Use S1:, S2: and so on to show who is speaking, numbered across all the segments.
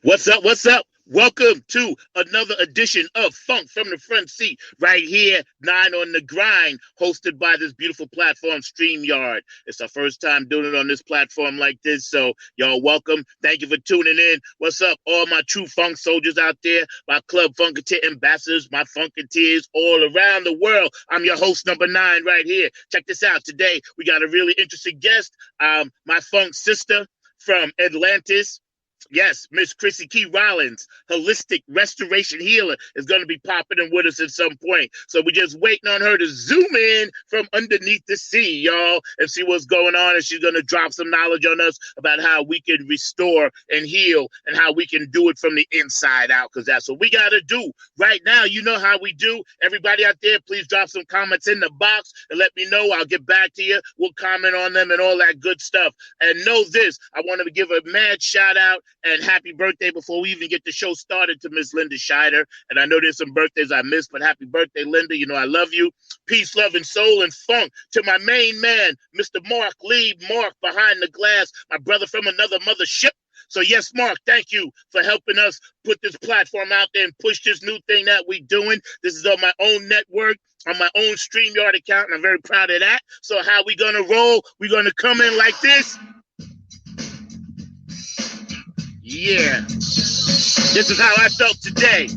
S1: What's up? What's up? Welcome to another edition of Funk from the Front Seat, right here, 9 on the Grind, hosted by this beautiful platform, StreamYard. It's our first time doing it on this platform like this, so y'all welcome. Thank you for tuning in. What's up, all my true funk soldiers out there, my Club Funketeer ambassadors, my Funketeers all around the world. I'm your host, number 9, right here. Check this out. Today, we got a really interesting guest, my funk sister from Atlantis. Yes, Miss Crissy Key Rollins, holistic restoration healer, is going to be popping in with us at some point. So we're just waiting on her to zoom in from underneath the sea, y'all, and see what's going on. And she's going to drop some knowledge on us about how we can restore and heal and how we can do it from the inside out, because that's what we got to do right now. You know how we do. Everybody out there, please drop some comments in the box and let me know. I'll get back to you. We'll comment on them and all that good stuff. And know this, I want to give a mad shout out and happy birthday before we even get the show started to Miss Linda Scheider. And I know there's some birthdays I missed, but happy birthday, Linda. You know I love you. Peace, love, and soul and funk to my main man, Mr. Mark Lee, Mark behind the glass, my brother from another mothership. So yes, Mark, thank you for helping us put this platform out there and push this new thing that we're doing. This is on my own network, on my own StreamYard account, and I'm very proud of that. So how we going to roll? We're going to come in like this. Yeah, this is how I felt today.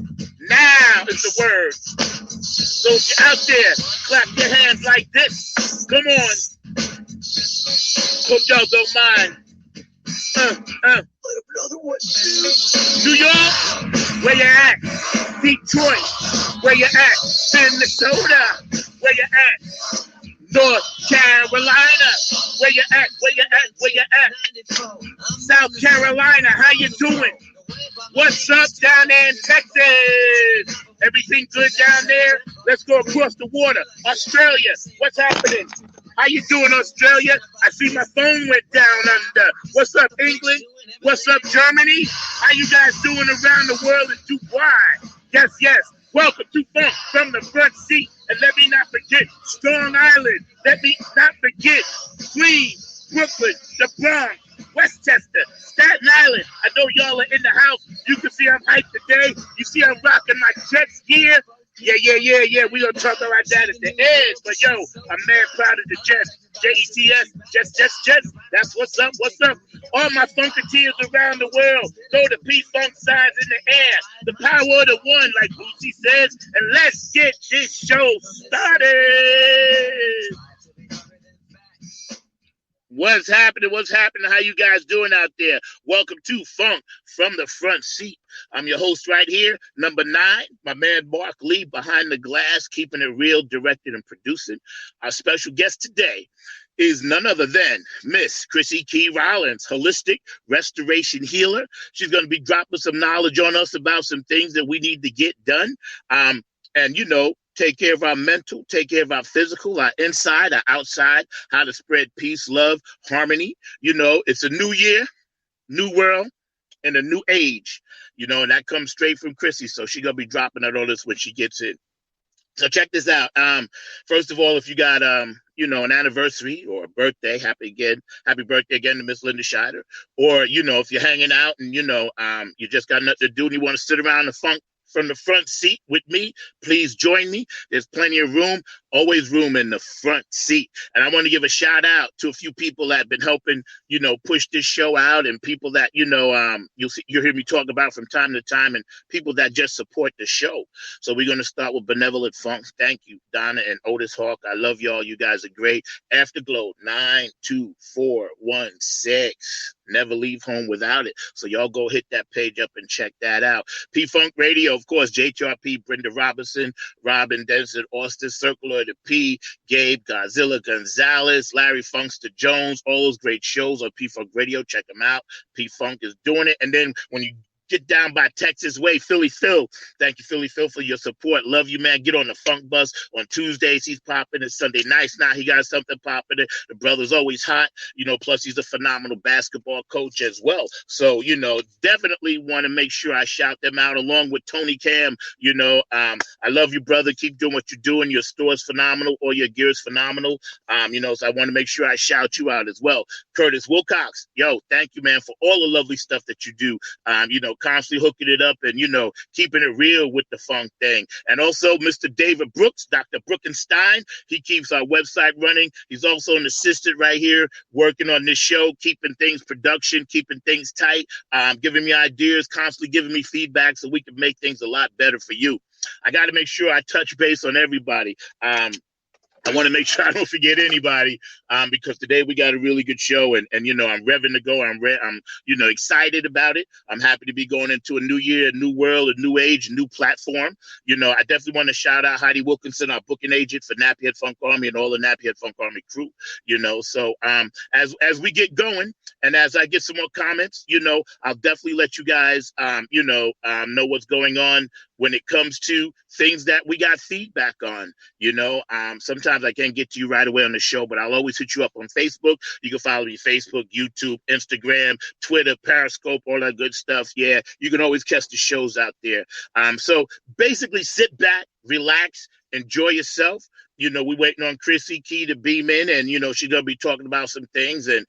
S1: Now is the word. So if you're out there, clap your hands like this. Come on. Hope y'all don't mind. Another one. New York, where you at? Detroit, where you at? Minnesota, where you at? North Carolina, where you at? Where you at? Where you at? South Carolina, how you doing? What's up down there in Texas? Everything good down there? Let's go across the water. Australia, what's happening? How you doing, Australia? I see my phone went down under. What's up, England? What's up, Germany? How you guys doing around the world in Dubai? Yes, yes. Welcome to Funk from the Front Seat. And let me not forget Strong Island. Let me not forget Queens, Brooklyn, the Bronx, Westchester, Staten Island. I know y'all are in the house. You can see I'm hyped today. You see I'm rocking my Jets gear. Yeah. We're going to talk about that at the end. But, yo, I'm mad proud of the Jets. Jets, Jets. That's what's up. What's up? All my Funketeers around the world. Throw the P-Funk signs in the air. The power of the one, like Gucci says. And let's get this show started. What's happening? How you guys doing out there? Welcome to Funk from the Front Seat. I'm your host right here, number 9, my man Mark Lee behind the glass, keeping it real, directing and producing. Our special guest today is none other than Miss Crissy Key Rollins, holistic restoration healer. She's going to be dropping some knowledge on us about some things that we need to get done. And, you know, take care of our mental, take care of our physical, our inside, our outside, how to spread peace, love, harmony. You know, it's a new year, new world, and a new age, you know, and that comes straight from Crissy. So she's going to be dropping out all this when she gets in. So check this out. First of all, if you got, you know, an anniversary or a birthday, happy birthday again to Miss Linda Scheider. Or, you know, if you're hanging out and, you know, you just got nothing to do and you want to sit around the funk from the front seat with me, please join me. There's plenty of room, always room in the front seat. And I want to give a shout out to a few people that have been helping, you know, push this show out, and people that, you know, you'll hear me talk about from time to time, and people that just support the show. So we're going to start with Benevolent Funk. Thank you, Donna and Otis Hawk. I love y'all. You guys are great. Afterglow 92416. Never leave home without it. So y'all go hit that page up and check that out. P-Funk Radio, of course, JTRP, Brenda Robinson, Robin Denson, Austin, Circle of the P, Gabe, Godzilla, Gonzalez, Larry Funkster Jones, all those great shows on P-Funk Radio. Check them out. P-Funk is doing it. And then when you get down by Texas way, Philly Phil. Thank you, Philly Phil, for your support. Love you, man. Get on the funk bus. On Tuesdays, he's popping it. Sunday nights now, he got something popping it. The brother's always hot, you know, plus he's a phenomenal basketball coach as well. So, you know, definitely want to make sure I shout them out along with Tony Cam. You know, I love you, brother. Keep doing what you're doing. Your store's phenomenal. All your gear is phenomenal. You know, so I want to make sure I shout you out as well. Curtis Wilcox, yo, thank you, man, for all the lovely stuff that you do. You know, constantly hooking it up and, keeping it real with the funk thing. And also Mr. David Brooks, Dr. Brookenstein, he keeps our website running. He's also an assistant right here working on this show, keeping things production, keeping things tight, giving me ideas, constantly giving me feedback so we can make things a lot better for you. I got to make sure I touch base on everybody. I want to make sure I don't forget anybody, because today we got a really good show, and I'm revving to go. I'm excited about it. I'm happy to be going into a new year, a new world, a new age, a new platform. I definitely want to shout out Heidi Wilkinson, our booking agent for Nappyhead Funk Army and all the Nappyhead Funk Army crew. So as we get going, and as I get some more comments, I'll definitely let you guys, know what's going on when it comes to things that we got feedback on. Sometimes I can't get to you right away on the show, but I'll always hit you up on Facebook. You can follow me Facebook, YouTube, Instagram, Twitter, Periscope, all that good stuff. Yeah, you can always catch the shows out there. So basically sit back, relax, enjoy yourself. We're waiting on Crissy Key to beam in, and, she's going to be talking about some things, and,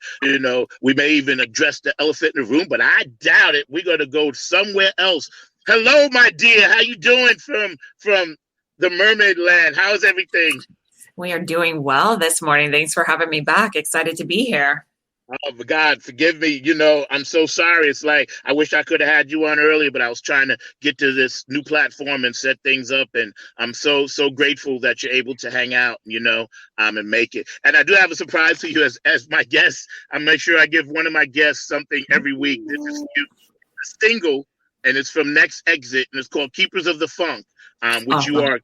S1: we may even address the elephant in the room, but I doubt it. We're going to go somewhere else. Hello, my dear. How you doing from the mermaid land? How's everything?
S2: We are doing well this morning. Thanks for having me back. Excited to be here.
S1: Oh, my God, forgive me. I'm so sorry. It's like I wish I could have had you on earlier, but I was trying to get to this new platform and set things up. And I'm so grateful that you're able to hang out, and make it. And I do have a surprise for you as my guest. I'll make sure I give one of my guests something every week. This is a single, and it's from Next Exit, and it's called Keepers of the Funk, which you are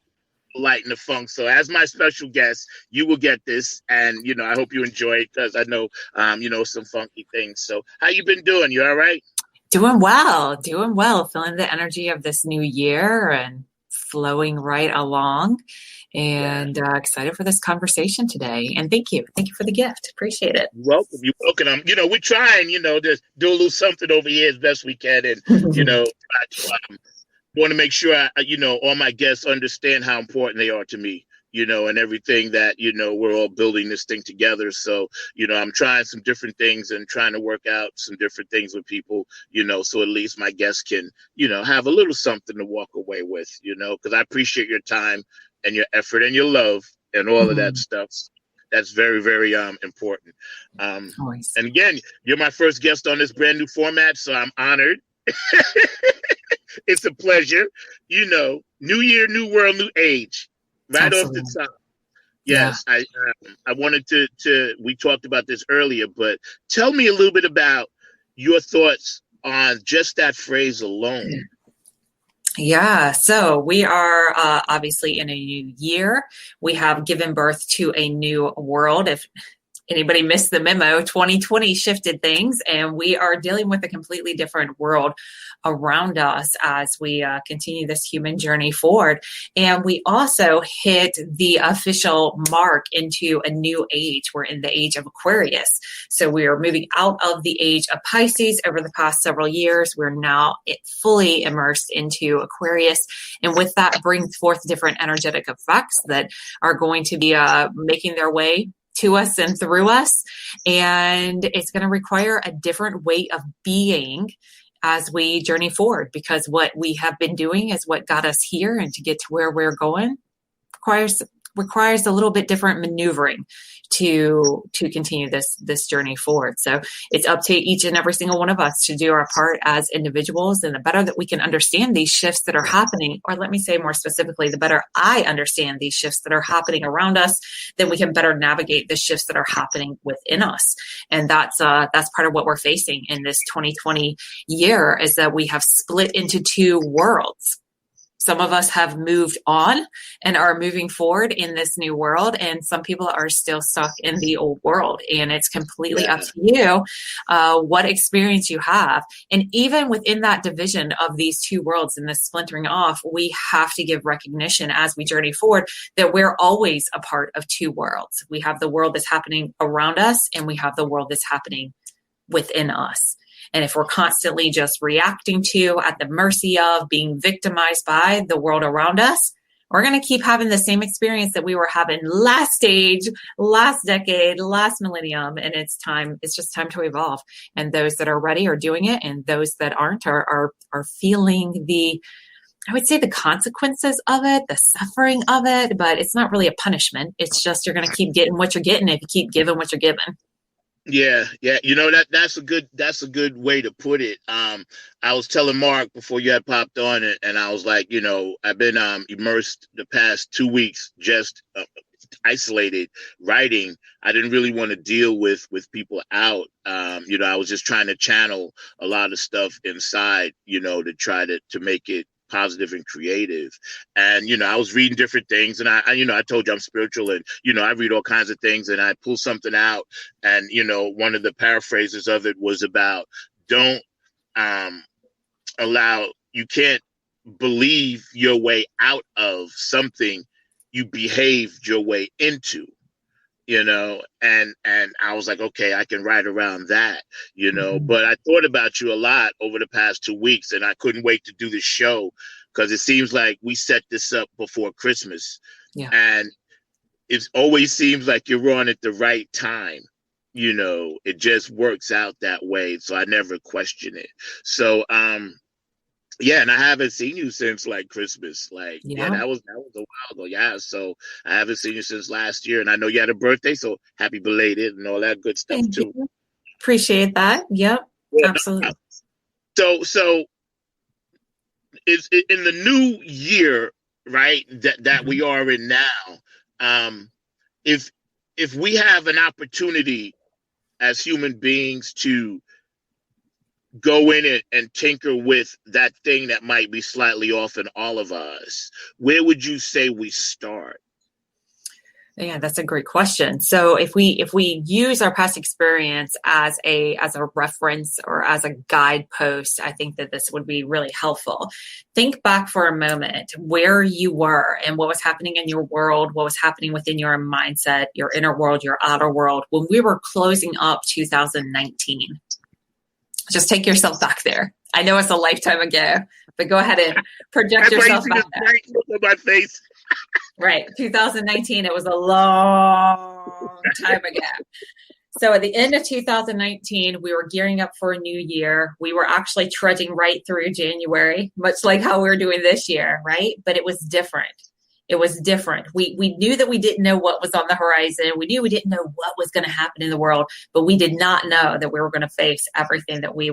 S1: light in the funk. So as my special guest, you will get this, and I hope you enjoy it, because I know some funky things. So how you been doing? You all right?
S2: Doing well. Feeling the energy of this new year and flowing right along, and excited for this conversation today. And thank you for the gift. Appreciate it.
S1: You're welcome. We're trying to do a little something over here as best we can, and want to make sure all my guests understand how important they are to me, and everything that, we're all building this thing together. So, I'm trying some different things and trying to work out some different things with people, so at least my guests can, have a little something to walk away with, because I appreciate your time and your effort and your love and all of that stuff. That's very, very important. And again, you're my first guest on this brand new format, so I'm honored. It's a pleasure. New year, new world, new age. Right Absolutely. Off the top. Yes, yeah. I wanted to we talked about this earlier, but tell me a little bit about your thoughts on just that phrase alone.
S2: Yeah, so we are obviously in a new year. We have given birth to a new world. If anybody missed the memo, 2020 shifted things, and we are dealing with a completely different world around us as we continue this human journey forward. And we also hit the official mark into a new age. We're in the age of Aquarius. So we are moving out of the age of Pisces over the past several years. We're now fully immersed into Aquarius. And with that brings forth different energetic effects that are going to be making their way to us and through us. And it's going to require a different way of being as we journey forward, because what we have been doing is what got us here, and to get to where we're going requires a little bit different maneuvering to continue this journey forward. So it's up to each and every single one of us to do our part as individuals. And the better that we can understand these shifts that are happening, or let me say more specifically, the better I understand these shifts that are happening around us, then we can better navigate the shifts that are happening within us. And that's part of what we're facing in this 2020 year, is that we have split into two worlds. Some of us have moved on and are moving forward in this new world, and some people are still stuck in the old world. And it's completely up to you what experience you have. And even within that division of these two worlds and this splintering off, we have to give recognition as we journey forward that we're always a part of two worlds. We have the world that's happening around us, and we have the world that's happening within us. And if we're constantly just reacting to, at the mercy of, being victimized by the world around us, we're going to keep having the same experience that we were having last stage, last decade, last millennium. And it's just time to evolve. And those that are ready are doing it. And those that aren't are feeling I would say the consequences of it, the suffering of it, but it's not really a punishment. It's just, you're going to keep getting what you're getting if you keep giving what you're giving.
S1: Yeah. That's a good way to put it. I was telling Mark before you had popped on it, and I was like, I've been immersed the past 2 weeks, just isolated writing. I didn't really want to deal with people out. I was just trying to channel a lot of stuff inside, to try to make it positive and creative. And I was reading different things, and I told you I'm spiritual, and I read all kinds of things, and I pull something out, and one of the paraphrases of it was about, don't you can't believe your way out of something you behaved your way into. And I was like, okay, I can write around that, but I thought about you a lot over the past 2 weeks, and I couldn't wait to do this show, because it seems like we set this up before Christmas.
S2: Yeah.
S1: And it always seems like you're on at the right time. It just works out that way. So I never question it. So, yeah, and I haven't seen you since like Christmas. That was a while ago. Yeah, so I haven't seen you since last year, and I know you had a birthday, so happy belated and all that good stuff.
S2: Thank
S1: too.
S2: You. Appreciate that. Yep, absolutely.
S1: So it's in the new year, right? That we are in now. If we have an opportunity as human beings to go in it and tinker with that thing that might be slightly off in all of us, where would you say we start?
S2: Yeah, that's a great question. So if we use our past experience as a reference or as a guidepost, I think that this would be really helpful. Think back for a moment where you were and what was happening in your world, what was happening within your mindset, your inner world, your outer world, when we were closing up 2019. Just take yourself back there. I know it's a lifetime ago, but go ahead and project yourself back there.
S1: My face.
S2: Right. 2019, it was a long time ago. So at the end of 2019, we were gearing up for a new year. We were actually trudging right through January, much like how we're doing this year, right? But it was different. It was different. We knew that we didn't know what was on the horizon. We knew we didn't know what was going to happen in the world, but we did not know that we were going to face everything that we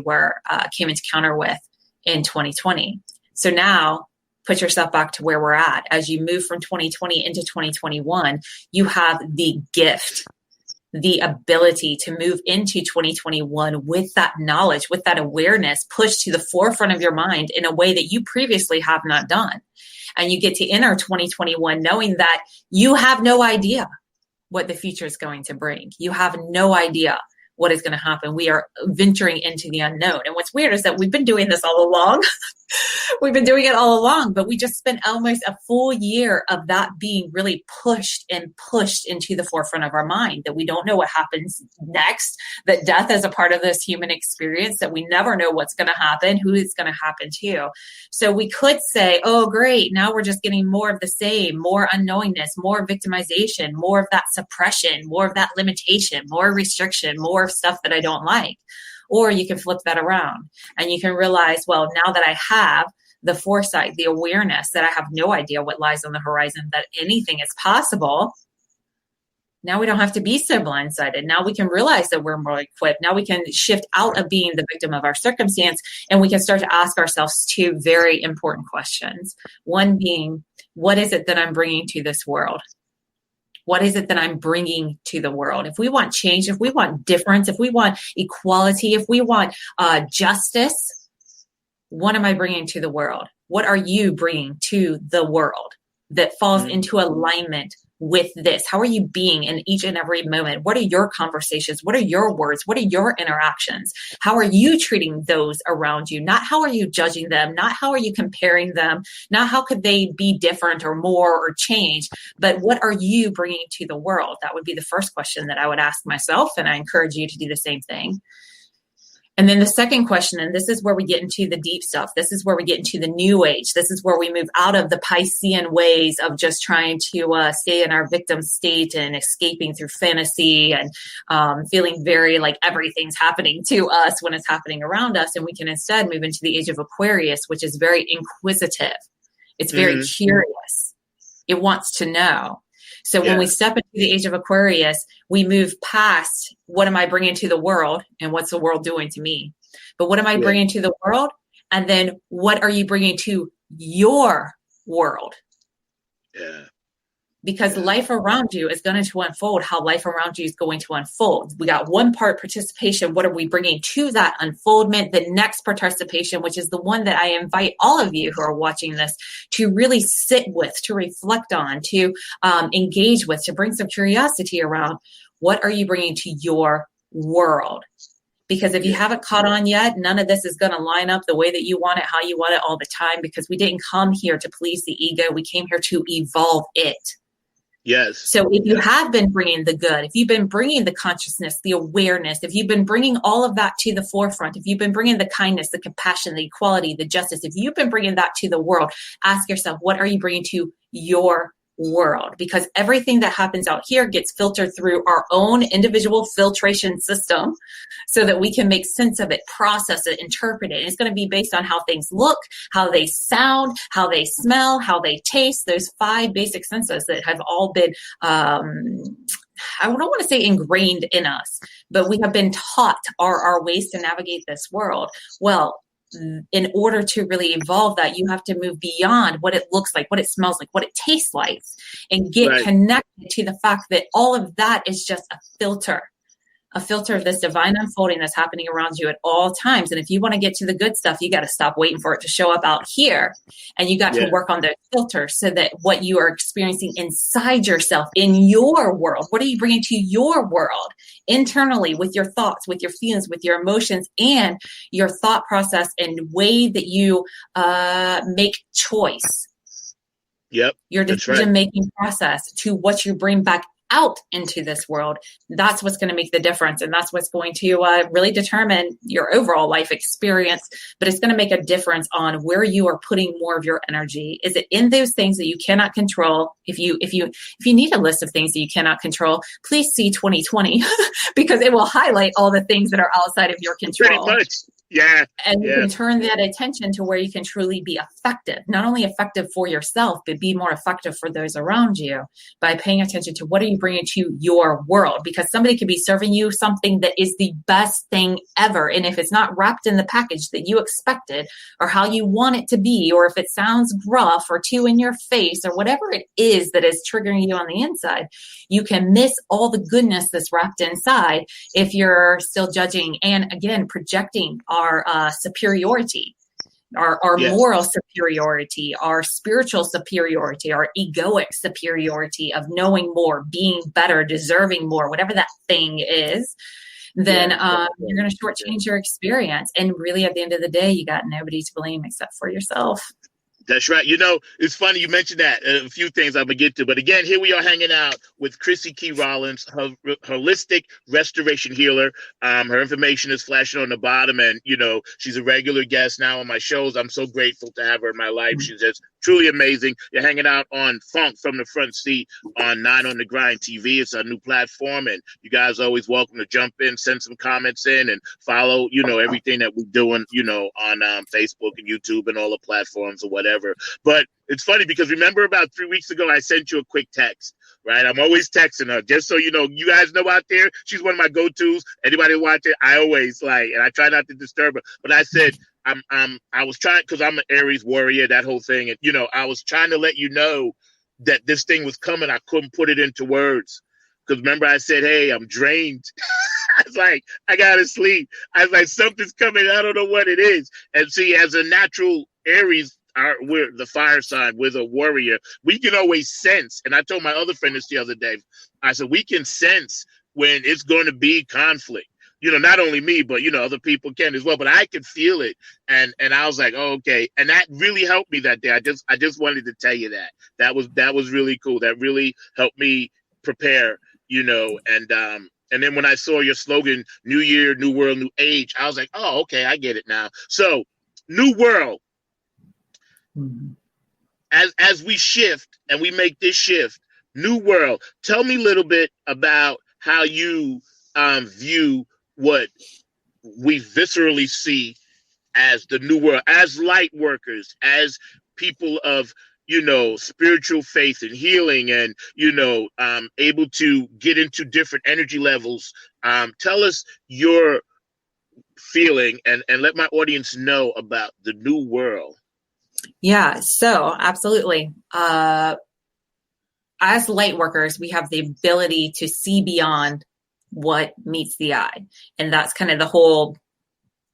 S2: came into counter with in 2020. So now put yourself back to where we're at. As you move from 2020 into 2021, you have the gift, the ability to move into 2021 with that knowledge, with that awareness pushed to the forefront of your mind in a way that you previously have not done. And you get to enter 2021 knowing that you have no idea what the future is going to bring. You have no idea what is going to happen. We are venturing into the unknown. And what's weird is that we've been doing this all along. We've been doing it all along, but we just spent almost a full year of that being really pushed into the forefront of our mind, that we don't know what happens next, that death is a part of this human experience, that we never know what's going to happen, who it's going to happen to. So we could say, oh, great, now we're just getting more of the same, more unknowingness, more victimization, more of that suppression, more of that limitation, more restriction, more of stuff that I don't like. Or you can flip that around and you can realize, well, now that I have the foresight, the awareness that I have no idea what lies on the horizon, that anything is possible, now we don't have to be so blindsided. Now we can realize that we're more equipped. Now we can shift out of being the victim of our circumstance, and we can start to ask ourselves two very important questions. One being, what is it that I'm bringing to this world? What is it that I'm bringing to the world? If we want change, if we want difference, if we want equality, if we want justice, what am I bringing to the world? What are you bringing to the world that falls into alignment with this? How are you being in each and every moment? What are your conversations? What are your words? What are your interactions? How are you treating those around you? Not how are you judging them? Not how are you comparing them? Not how could they be different or more or change? But what are you bringing to the world? That would be the first question that I would ask myself, and I encourage you to do the same thing. And then the second question, and this is where we get into the deep stuff. This is where we get into the new age. This is where we move out of the Piscean ways of just trying to stay in our victim state and escaping through fantasy and feeling very like everything's happening to us when it's happening around us. And we can instead move into the age of Aquarius, which is very inquisitive. It's very curious. It wants to know. So when we step into the age of Aquarius, we move past what am I bringing to the world and what's the world doing to me? But what am I bringing to the world? And then what are you bringing to your world?
S1: Yeah.
S2: Because life around you is going to unfold how life around you is going to unfold. We got one part participation. What are we bringing to that unfoldment? The next participation, which is the one that I invite all of you who are watching this to really sit with, to reflect on, to engage with, to bring some curiosity around. What are you bringing to your world? Because if you haven't caught on yet, none of this is going to line up the way that you want it, how you want it all the time, because we didn't come here to please the ego. We came here to evolve it.
S1: Yes.
S2: So if you have been bringing the good, if you've been bringing the consciousness, the awareness, if you've been bringing all of that to the forefront, if you've been bringing the kindness, the compassion, the equality, the justice, if you've been bringing that to the world, ask yourself, what are you bringing to your world? Because everything that happens out here gets filtered through our own individual filtration system so that we can make sense of it, process it, interpret it. And it's going to be based on how things look, how they sound, how they smell, how they taste, those 5 basic senses that have all been I don't want to say ingrained in us, but we have been taught our ways to navigate this world. Well, in order to really evolve that, you have to move beyond what it looks like, what it smells like, what it tastes like, and get connected to the fact that all of that is just a filter of this divine unfolding that's happening around you at all times. And if you want to get to the good stuff, you got to stop waiting for it to show up out here. And you got to work on those filters so that what you are experiencing inside yourself, in your world, what are you bringing to your world internally with your thoughts, with your feelings, with your emotions, and your thought process and way that you make choice.
S1: Yep.
S2: Your decision-making process to what you bring back out into this world. That's what's going to make the difference. And that's what's going to really determine your overall life experience. But it's going to make a difference on where you are putting more of your energy. Is it in those things that you cannot control? If you need a list of things that you cannot control, please see 2020 because it will highlight all the things that are outside of your control.
S1: Pretty much. Yeah.
S2: And you can turn that attention to where you can truly be effective, not only effective for yourself, but be more effective for those around you by paying attention to what are you bringing to your world, because somebody could be serving you something that is the best thing ever. And if it's not wrapped in the package that you expected or how you want it to be, or if it sounds gruff or too in your face or whatever it is that is triggering you on the inside, you can miss all the goodness that's wrapped inside if you're still judging and again, projecting our superiority, our moral superiority, our spiritual superiority, our egoic superiority of knowing more, being better, deserving more, whatever that thing is, then you're going to shortchange your experience. And really, at the end of the day, you got nobody to blame except for yourself.
S1: That's right. You know, it's funny you mentioned that. A few things I'm going to get to. But again, here we are hanging out with Crissy Key Rollins, her holistic restoration healer. Her information is flashing on the bottom. And, you know, she's a regular guest now on my shows. I'm so grateful to have her in my life. She's just truly amazing. You're hanging out on Funk from the Front Seat on 9 on the Grind TV. It's our new platform. And you guys are always welcome to jump in, send some comments in, and follow, you know, everything that we're doing, you know, on Facebook and YouTube and all the platforms or whatever. But it's funny because remember about 3 weeks ago, I sent you a quick text, right? I'm always texting her just so you know, you guys know out there, she's one of my go-tos. Anybody watch it, I always and I try not to disturb her, but I said, I was trying, because I'm an Aries warrior, that whole thing. And, you know, I was trying to let you know that this thing was coming. I couldn't put it into words. Because remember I said, hey, I'm drained. I was like, I got to sleep. I was like, something's coming. I don't know what it is. And see, as a natural Aries, we're the fire sign, we're the warrior. We can always sense. And I told my other friend this the other day. I said, we can sense when it's going to be conflict. You know, not only me, but, you know, other people can as well. But I could feel it. And I was like, oh, okay. And that really helped me that day. I just wanted to tell you that. That was really cool. That really helped me prepare, you know. And And then when I saw your slogan, New Year, New World, New Age, I was like, oh, okay, I get it now. So, New World,
S2: Mhm.
S1: as we shift and we make this shift, New World, tell me a little bit about how you view what we viscerally see as the new world, as light workers, as people of, spiritual faith and healing, and able to get into different energy levels. Tell us your feeling, and let my audience know about the new world.
S2: Yeah, so absolutely. As light workers, we have the ability to see beyond what meets the eye. And that's kind of the whole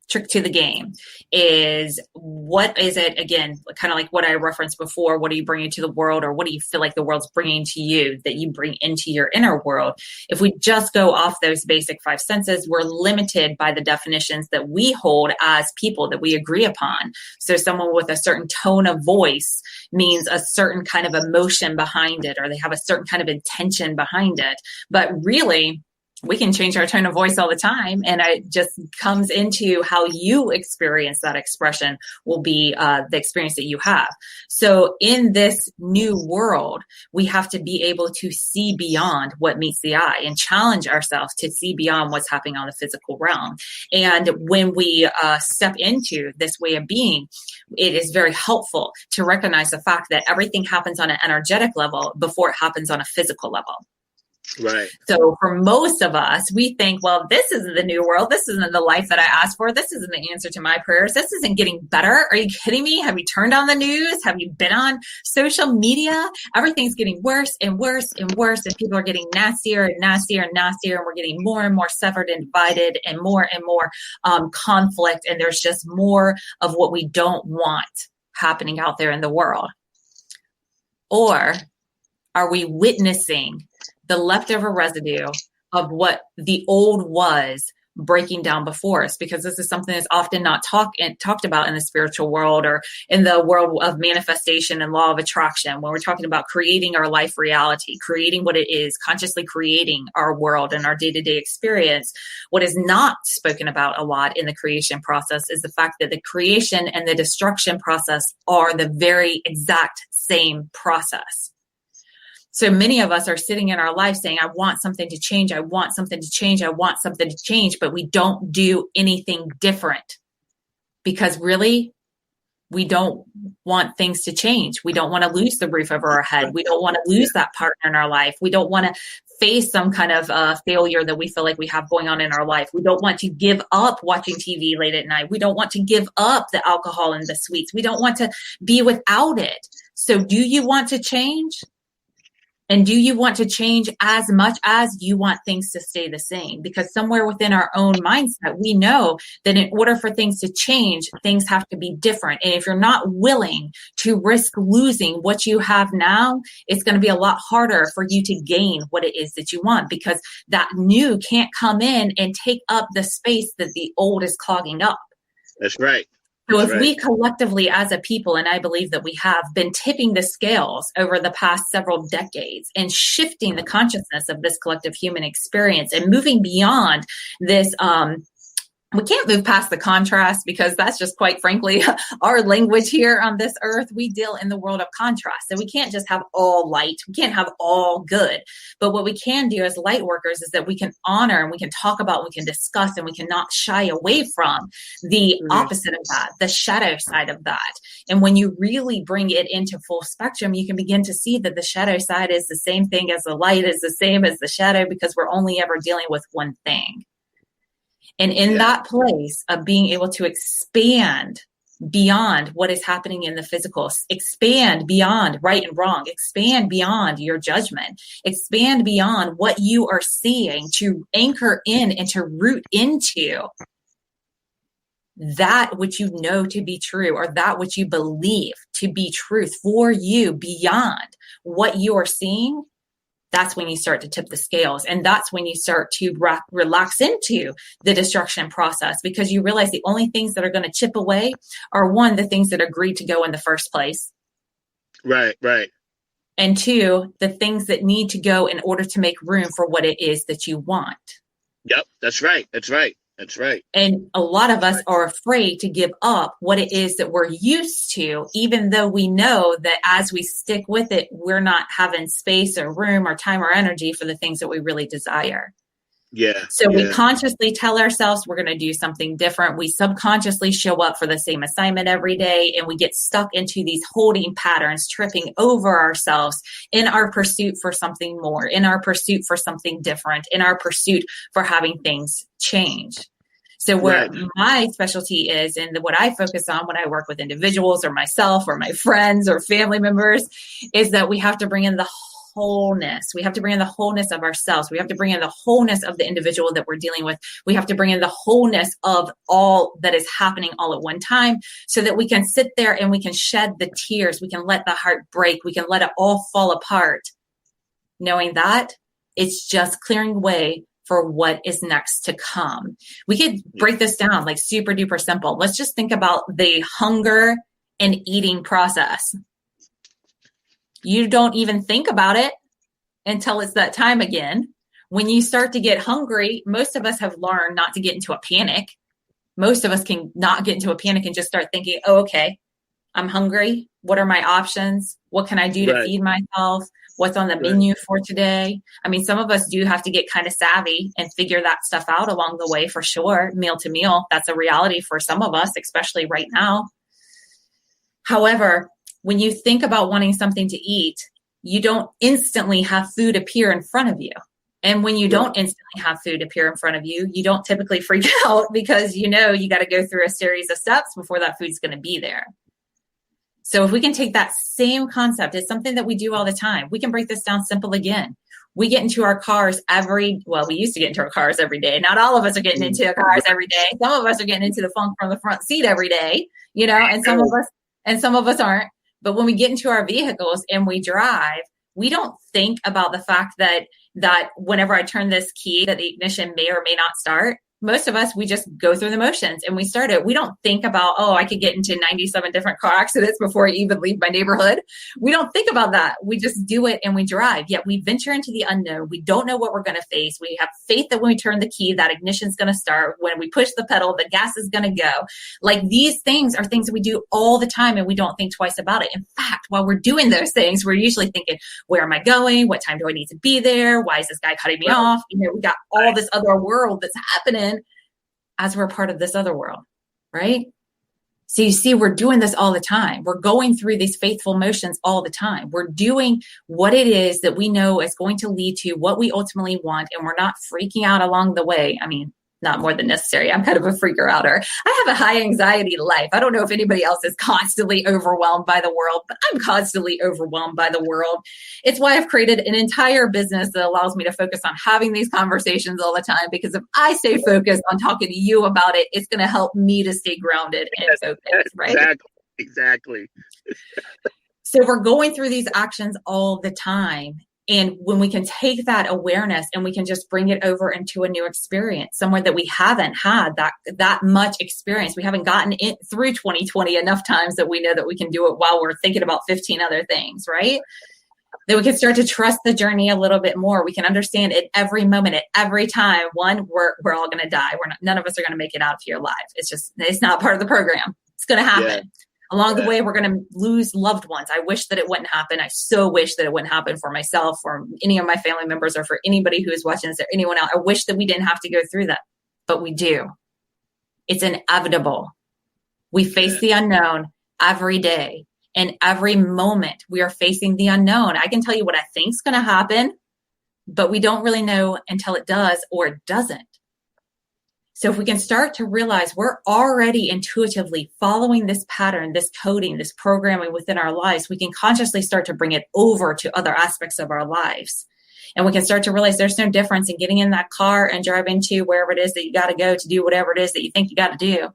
S2: trick to the game, is what is it, again, kind of like what I referenced before, what are you bringing to the world, or what do you feel like the world's bringing to you that you bring into your inner world? If we just go off those basic five senses, we're limited by the definitions that we hold as people that we agree upon. So someone with a certain tone of voice means a certain kind of emotion behind it, or they have a certain kind of intention behind it. But really, we can change our tone of voice all the time, and it just comes into how you experience that expression will be the experience that you have. So in this new world, we have to be able to see beyond what meets the eye and challenge ourselves to see beyond what's happening on the physical realm. And when we step into this way of being, it is very helpful to recognize the fact that everything happens on an energetic level before it happens on a physical level.
S1: Right.
S2: So for most of us, we think, well, this isn't the new world. This isn't the life that I asked for. This isn't the answer to my prayers. This isn't getting better. Are you kidding me? Have you turned on the news? Have you been on social media? Everything's getting worse and worse and worse. And people are getting nastier and nastier and nastier. And we're getting more and more severed and divided, and more conflict. And there's just more of what we don't want happening out there in the world. Or are we witnessing the leftover residue of what the old was breaking down before us? Because this is something that's often not talked about in the spiritual world, or in the world of manifestation and law of attraction, when we're talking about creating our life reality, creating what it is, consciously creating our world and our day-to-day experience. What is not spoken about a lot in the creation process is the fact that the creation and the destruction process are the very exact same process. So many of us are sitting in our life saying, I want something to change. I want something to change. I want something to change. But we don't do anything different, because really, we don't want things to change. We don't want to lose the roof over our head. We don't want to lose that partner in our life. We don't want to face some kind of failure that we feel like we have going on in our life. We don't want to give up watching TV late at night. We don't want to give up the alcohol and the sweets. We don't want to be without it. So do you want to change? And do you want to change as much as you want things to stay the same? Because somewhere within our own mindset, we know that in order for things to change, things have to be different. And if you're not willing to risk losing what you have now, it's going to be a lot harder for you to gain what it is that you want, because that new can't come in and take up the space that the old is clogging up.
S1: That's right.
S2: So if we collectively as a people, and I believe that we have been tipping the scales over the past several decades and shifting the consciousness of this collective human experience and moving beyond this, we can't move past the contrast, because that's just, quite frankly, our language here on this earth. We deal in the world of contrast. So we can't just have all light. We can't have all good. But what we can do as light workers is that we can honor, and we can talk about, we can discuss, and we cannot shy away from the opposite of that, the shadow side of that. And when you really bring it into full spectrum, you can begin to see that the shadow side is the same thing as the light, is the same as the shadow, because we're only ever dealing with one thing. And in that place of being able to expand beyond what is happening in the physical, expand beyond right and wrong, expand beyond your judgment, expand beyond what you are seeing, to anchor in and to root into that which you know to be true, or that which you believe to be truth for you beyond what you are seeing. That's when you start to tip the scales. And that's when you start to relax into the destruction process, because you realize the only things that are going to chip away are, one, the things that agreed to go in the first place.
S1: Right.
S2: And two, the things that need to go in order to make room for what it is that you want.
S1: Yep. That's right. That's right. That's right.
S2: And a lot of us are afraid to give up what it is that we're used to, even though we know that as we stick with it, we're not having space or room or time or energy for the things that we really desire.
S1: Yeah.
S2: So we
S1: Yeah.
S2: consciously tell ourselves we're going to do something different. We subconsciously show up for the same assignment every day, and we get stuck into these holding patterns, tripping over ourselves in our pursuit for something more, in our pursuit for something different, in our pursuit for having things change. So where
S1: Right.
S2: my specialty is, and what I focus on when I work with individuals or myself or my friends or family members, is that we have to bring in the wholeness. We have to bring in the wholeness of ourselves. We have to bring in the wholeness of the individual that we're dealing with. We have to bring in the wholeness of all that is happening all at one time, so that we can sit there and we can shed the tears. We can let the heart break. We can let it all fall apart, knowing that it's just clearing way for what is next to come. We could break this down like super duper simple. Let's just think about the hunger and eating process. You don't even think about it until it's that time again. When you start to get hungry, most of us have learned not to get into a panic. Most of us can not get into a panic and just start thinking, oh, okay, I'm hungry. What are my options? What can I do to feed myself? What's on the menu for today? I mean, some of us do have to get kind of savvy and figure that stuff out along the way, for sure. Meal to meal, that's a reality for some of us, especially right now. However, when you think about wanting something to eat, you don't instantly have food appear in front of you. And when you don't instantly have food appear in front of you, you don't typically freak out, because you know you got to go through a series of steps before that food's going to be there. So if we can take that same concept, it's something that we do all the time. We can break this down simple again. We get into our cars we used to get into our cars every day. Not all of us are getting into our cars every day. Some of us are getting into the funk from the front seat every day, and some of us aren't. But when we get into our vehicles and we drive, we don't think about the fact that whenever I turn this key, that the ignition may or may not start. Most of us, we just go through the motions and we start it. We don't think about, I could get into 97 different car accidents before I even leave my neighborhood. We don't think about that. We just do it and we drive. Yet we venture into the unknown. We don't know what we're going to face. We have faith that when we turn the key, that ignition's going to start. When we push the pedal, the gas is going to go. Like, these things are things that we do all the time, and we don't think twice about it. In fact, while we're doing those things, we're usually thinking, where am I going? What time do I need to be there? Why is this guy cutting me off? We got all this other world that's happening as we're part of this other world, right? So you see, we're doing this all the time. We're going through these faithful motions all the time. We're doing what it is that we know is going to lead to what we ultimately want, and we're not freaking out along the way. I mean, not more than necessary. I'm kind of a freaker outer. I have a high anxiety life. I don't know if anybody else is constantly overwhelmed by the world, but I'm constantly overwhelmed by the world. It's why I've created an entire business that allows me to focus on having these conversations all the time, because if I stay focused on talking to you about it, it's going to help me to stay grounded and focused, right?
S1: Exactly.
S2: So we're going through these actions all the time. And when we can take that awareness and we can just bring it over into a new experience, somewhere that we haven't had that much experience, we haven't gotten it through 2020 enough times that we know that we can do it while we're thinking about 15 other things, right? Then we can start to trust the journey a little bit more. We can understand at every moment, at every time, we're all going to die. None of us are going to make it out here alive. It's not part of the program. It's going to happen. Yeah. Along the way, we're going to lose loved ones. I wish that it wouldn't happen. I so wish that it wouldn't happen for myself or any of my family members, or for anybody who is watching this or anyone else. I wish that we didn't have to go through that, but we do. It's inevitable. We face the unknown every day, and every moment we are facing the unknown. I can tell you what I think is going to happen, but we don't really know until it does or it doesn't. So if we can start to realize we're already intuitively following this pattern, this coding, this programming within our lives, we can consciously start to bring it over to other aspects of our lives. And we can start to realize there's no difference in getting in that car and driving to wherever it is that you got to go to do whatever it is that you think you got to do.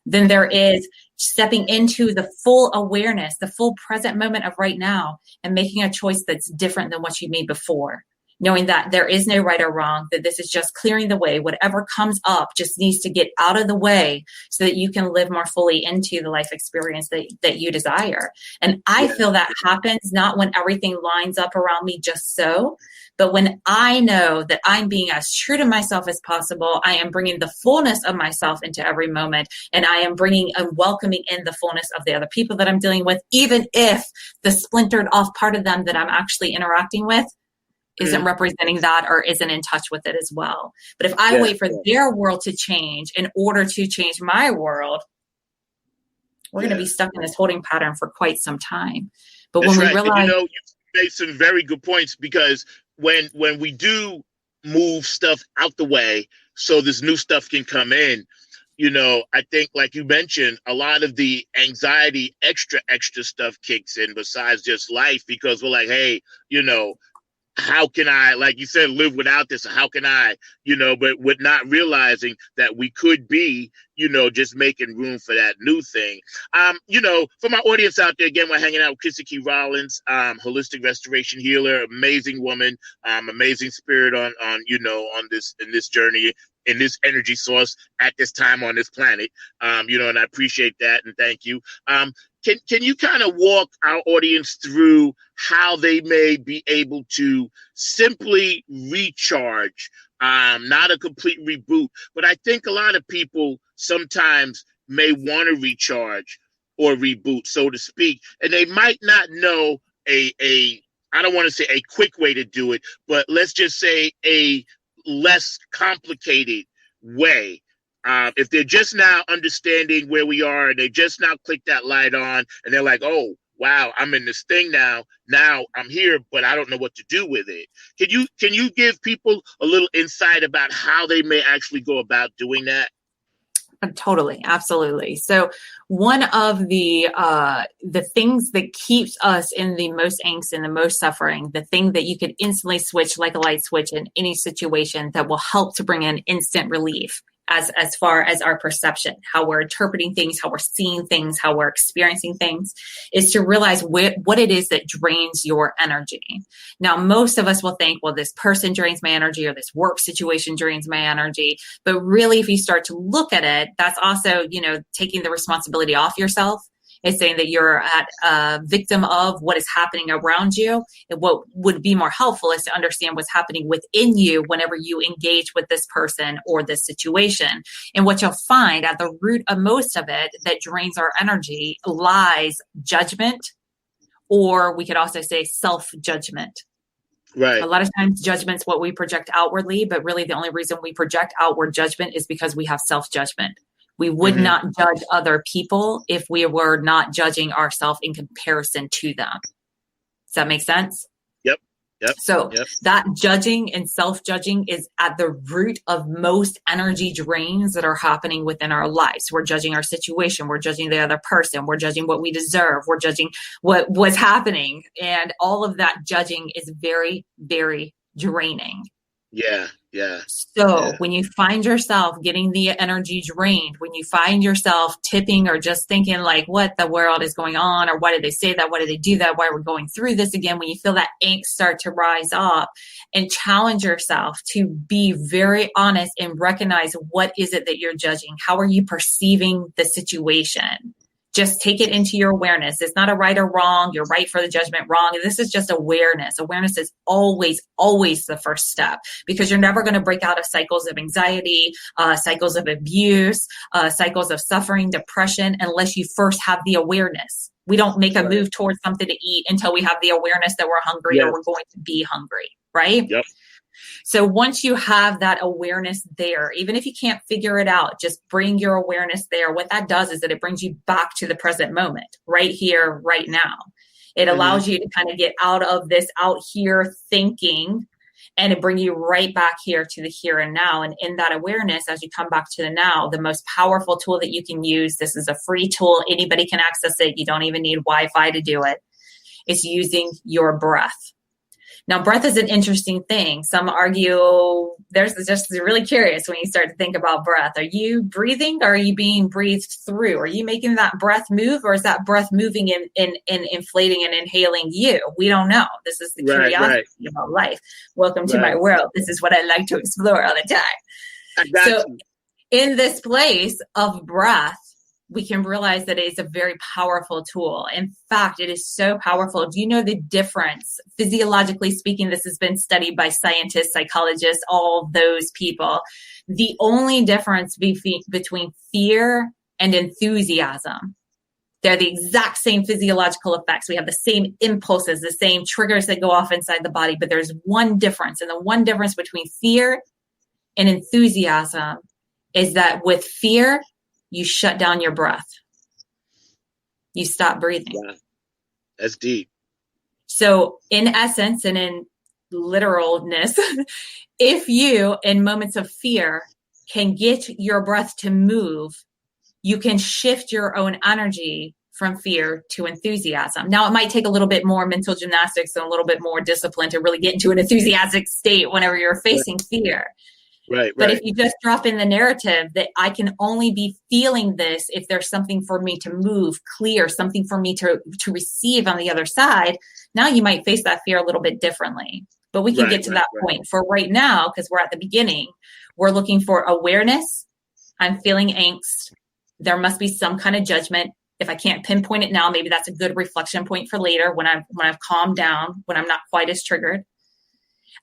S2: Then there is stepping into the full awareness, the full present moment of right now, and making a choice that's different than what you made before. knowing that there is no right or wrong, that this is just clearing the way. Whatever comes up just needs to get out of the way so that you can live more fully into the life experience that you desire. And I feel that happens not when everything lines up around me just so, but when I know that I'm being as true to myself as possible, I am bringing the fullness of myself into every moment, and I am bringing and welcoming in the fullness of the other people that I'm dealing with, even if the splintered off part of them that I'm actually interacting with isn't representing that or isn't in touch with it as well. But if I wait for their world to change in order to change my world, we're going to be stuck in this holding pattern for quite some time. But
S1: That's
S2: when we realize,
S1: you made some very good points, because when we do move stuff out the way so this new stuff can come in, I think, like you mentioned, a lot of the anxiety, extra stuff kicks in besides just life, because we're like, hey, how can I, like you said, live without this? How can I, but with not realizing that we could be, just making room for that new thing. For my audience out there, again, we're hanging out with Crissy Key Rollins, holistic restoration healer, amazing woman, amazing spirit on in this journey, in this energy source at this time on this planet. And I appreciate that, and thank you. Can you kind of walk our audience through how they may be able to simply recharge, not a complete reboot, but I think a lot of people sometimes may want to recharge or reboot, so to speak, and they might not know I don't want to say a quick way to do it, but let's just say a less complicated way. If they're just now understanding where we are, and they just now click that light on, and they're like, oh, wow, I'm in this thing now. Now I'm here, but I don't know what to do with it. Can you give people a little insight about how they may actually go about doing that?
S2: Totally. Absolutely. So one of the things that keeps us in the most angst and the most suffering, the thing that you could instantly switch like a light switch in any situation that will help to bring in instant relief, as far as our perception, how we're interpreting things, how we're seeing things, how we're experiencing things, is to realize what it is that drains your energy. Now, most of us will think, well, this person drains my energy, or this work situation drains my energy. But really, if you start to look at it, that's also, taking the responsibility off yourself. It's saying that you're a victim of what is happening around you. And what would be more helpful is to understand what's happening within you whenever you engage with this person or this situation. And what you'll find at the root of most of it that drains our energy lies judgment, or we could also say self-judgment.
S1: Right.
S2: A lot of times judgment's what we project outwardly, but really the only reason we project outward judgment is because we have self-judgment. We would not judge other people if we were not judging ourselves in comparison to them. Does that make sense?
S1: Yep.
S2: So that judging and self-judging is at the root of most energy drains that are happening within our lives. We're judging our situation. We're judging the other person. We're judging what we deserve. We're judging what was happening. And all of that judging is very, very draining.
S1: Yeah.
S2: So when you find yourself getting the energy drained, when you find yourself tipping or just thinking like, what the world is going on? Or why did they say that? Why did they do that? Why are we going through this again? When you feel that angst start to rise up, and challenge yourself to be very honest and recognize, what is it that you're judging? How are you perceiving the situation? Just take it into your awareness. It's not a right or wrong. You're right for the judgment, wrong. This is just awareness. Awareness is always, always the first step, because you're never going to break out of cycles of anxiety, cycles of abuse, cycles of suffering, depression, unless you first have the awareness. We don't make a move towards something to eat until we have the awareness that we're hungry or we're going to be hungry, right?
S1: Yep.
S2: So once you have that awareness there, even if you can't figure it out, just bring your awareness there. What that does is that it brings you back to the present moment, right here, right now. It allows you to kind of get out of this out here thinking, and it bring you right back here to the here and now. And in that awareness, as you come back to the now, the most powerful tool that you can use, this is a free tool. Anybody can access it. You don't even need Wi-Fi to do it. It's using your breath. Now, breath is an interesting thing. Some argue there's just really curious when you start to think about breath. Are you breathing or are you being breathed through? Are you making that breath move, or is that breath moving and inflating and inhaling you? We don't know. This is the curiosity about life. Welcome to my world. This is what I like to explore all the time.
S1: I got you.
S2: In this place of breath, we can realize that it is a very powerful tool. In fact, it is so powerful. Do you know the difference? Physiologically speaking, this has been studied by scientists, psychologists, all those people. The only difference between fear and enthusiasm, they're the exact same physiological effects. We have the same impulses, the same triggers that go off inside the body, but there's one difference. And the one difference between fear and enthusiasm is that with fear, you shut down your breath. You stop breathing.
S1: Yeah, that's deep.
S2: So in essence and in literalness, if you, in moments of fear, can get your breath to move, you can shift your own energy from fear to enthusiasm. Now, it might take a little bit more mental gymnastics and a little bit more discipline to really get into an enthusiastic state whenever you're facing fear. But if you just drop in the narrative that I can only be feeling this if there's something for me to move, clear, something for me to receive on the other side, now you might face that fear a little bit differently. But we can get to that point. For right now, because we're at the beginning, we're looking for awareness. I'm feeling angst. There must be some kind of judgment. If I can't pinpoint it now, maybe that's a good reflection point for later when I've calmed down, when I'm not quite as triggered.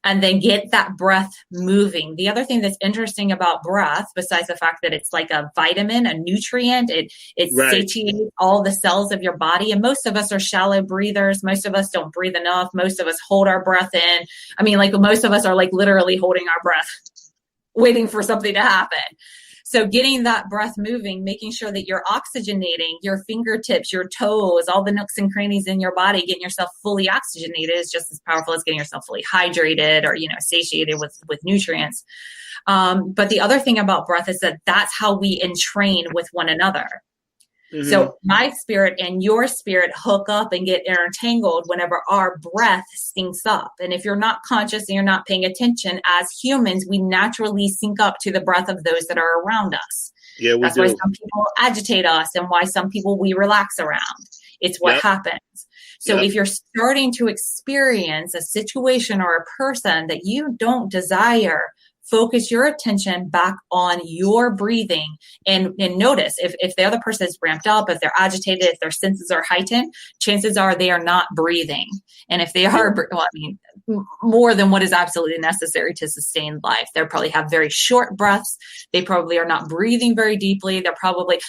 S2: And then get that breath moving. The other thing that's interesting about breath, besides the fact that it's like a vitamin, a nutrient, it satiates all the cells of your body. And most of us are shallow breathers. Most of us don't breathe enough. Most of us hold our breath in. I mean, like most of us are like literally holding our breath, waiting for something to happen. So getting that breath moving, making sure that you're oxygenating your fingertips, your toes, all the nooks and crannies in your body, getting yourself fully oxygenated is just as powerful as getting yourself fully hydrated or, satiated with nutrients. But the other thing about breath is that that's how we entrain with one another. Mm-hmm. So my spirit and your spirit hook up and get intertangled whenever our breath syncs up. And if you're not conscious and you're not paying attention, as humans, we naturally sync up to the breath of those that are around us.
S1: Yeah,
S2: That's why some people agitate us and why some people we relax around. It's what happens. So if you're starting to experience a situation or a person that you don't desire, focus your attention back on your breathing and notice if the other person is ramped up, if they're agitated, if their senses are heightened, chances are they are not breathing. And if they are, more than what is absolutely necessary to sustain life. They'll probably have very short breaths. They probably are not breathing very deeply. They're probably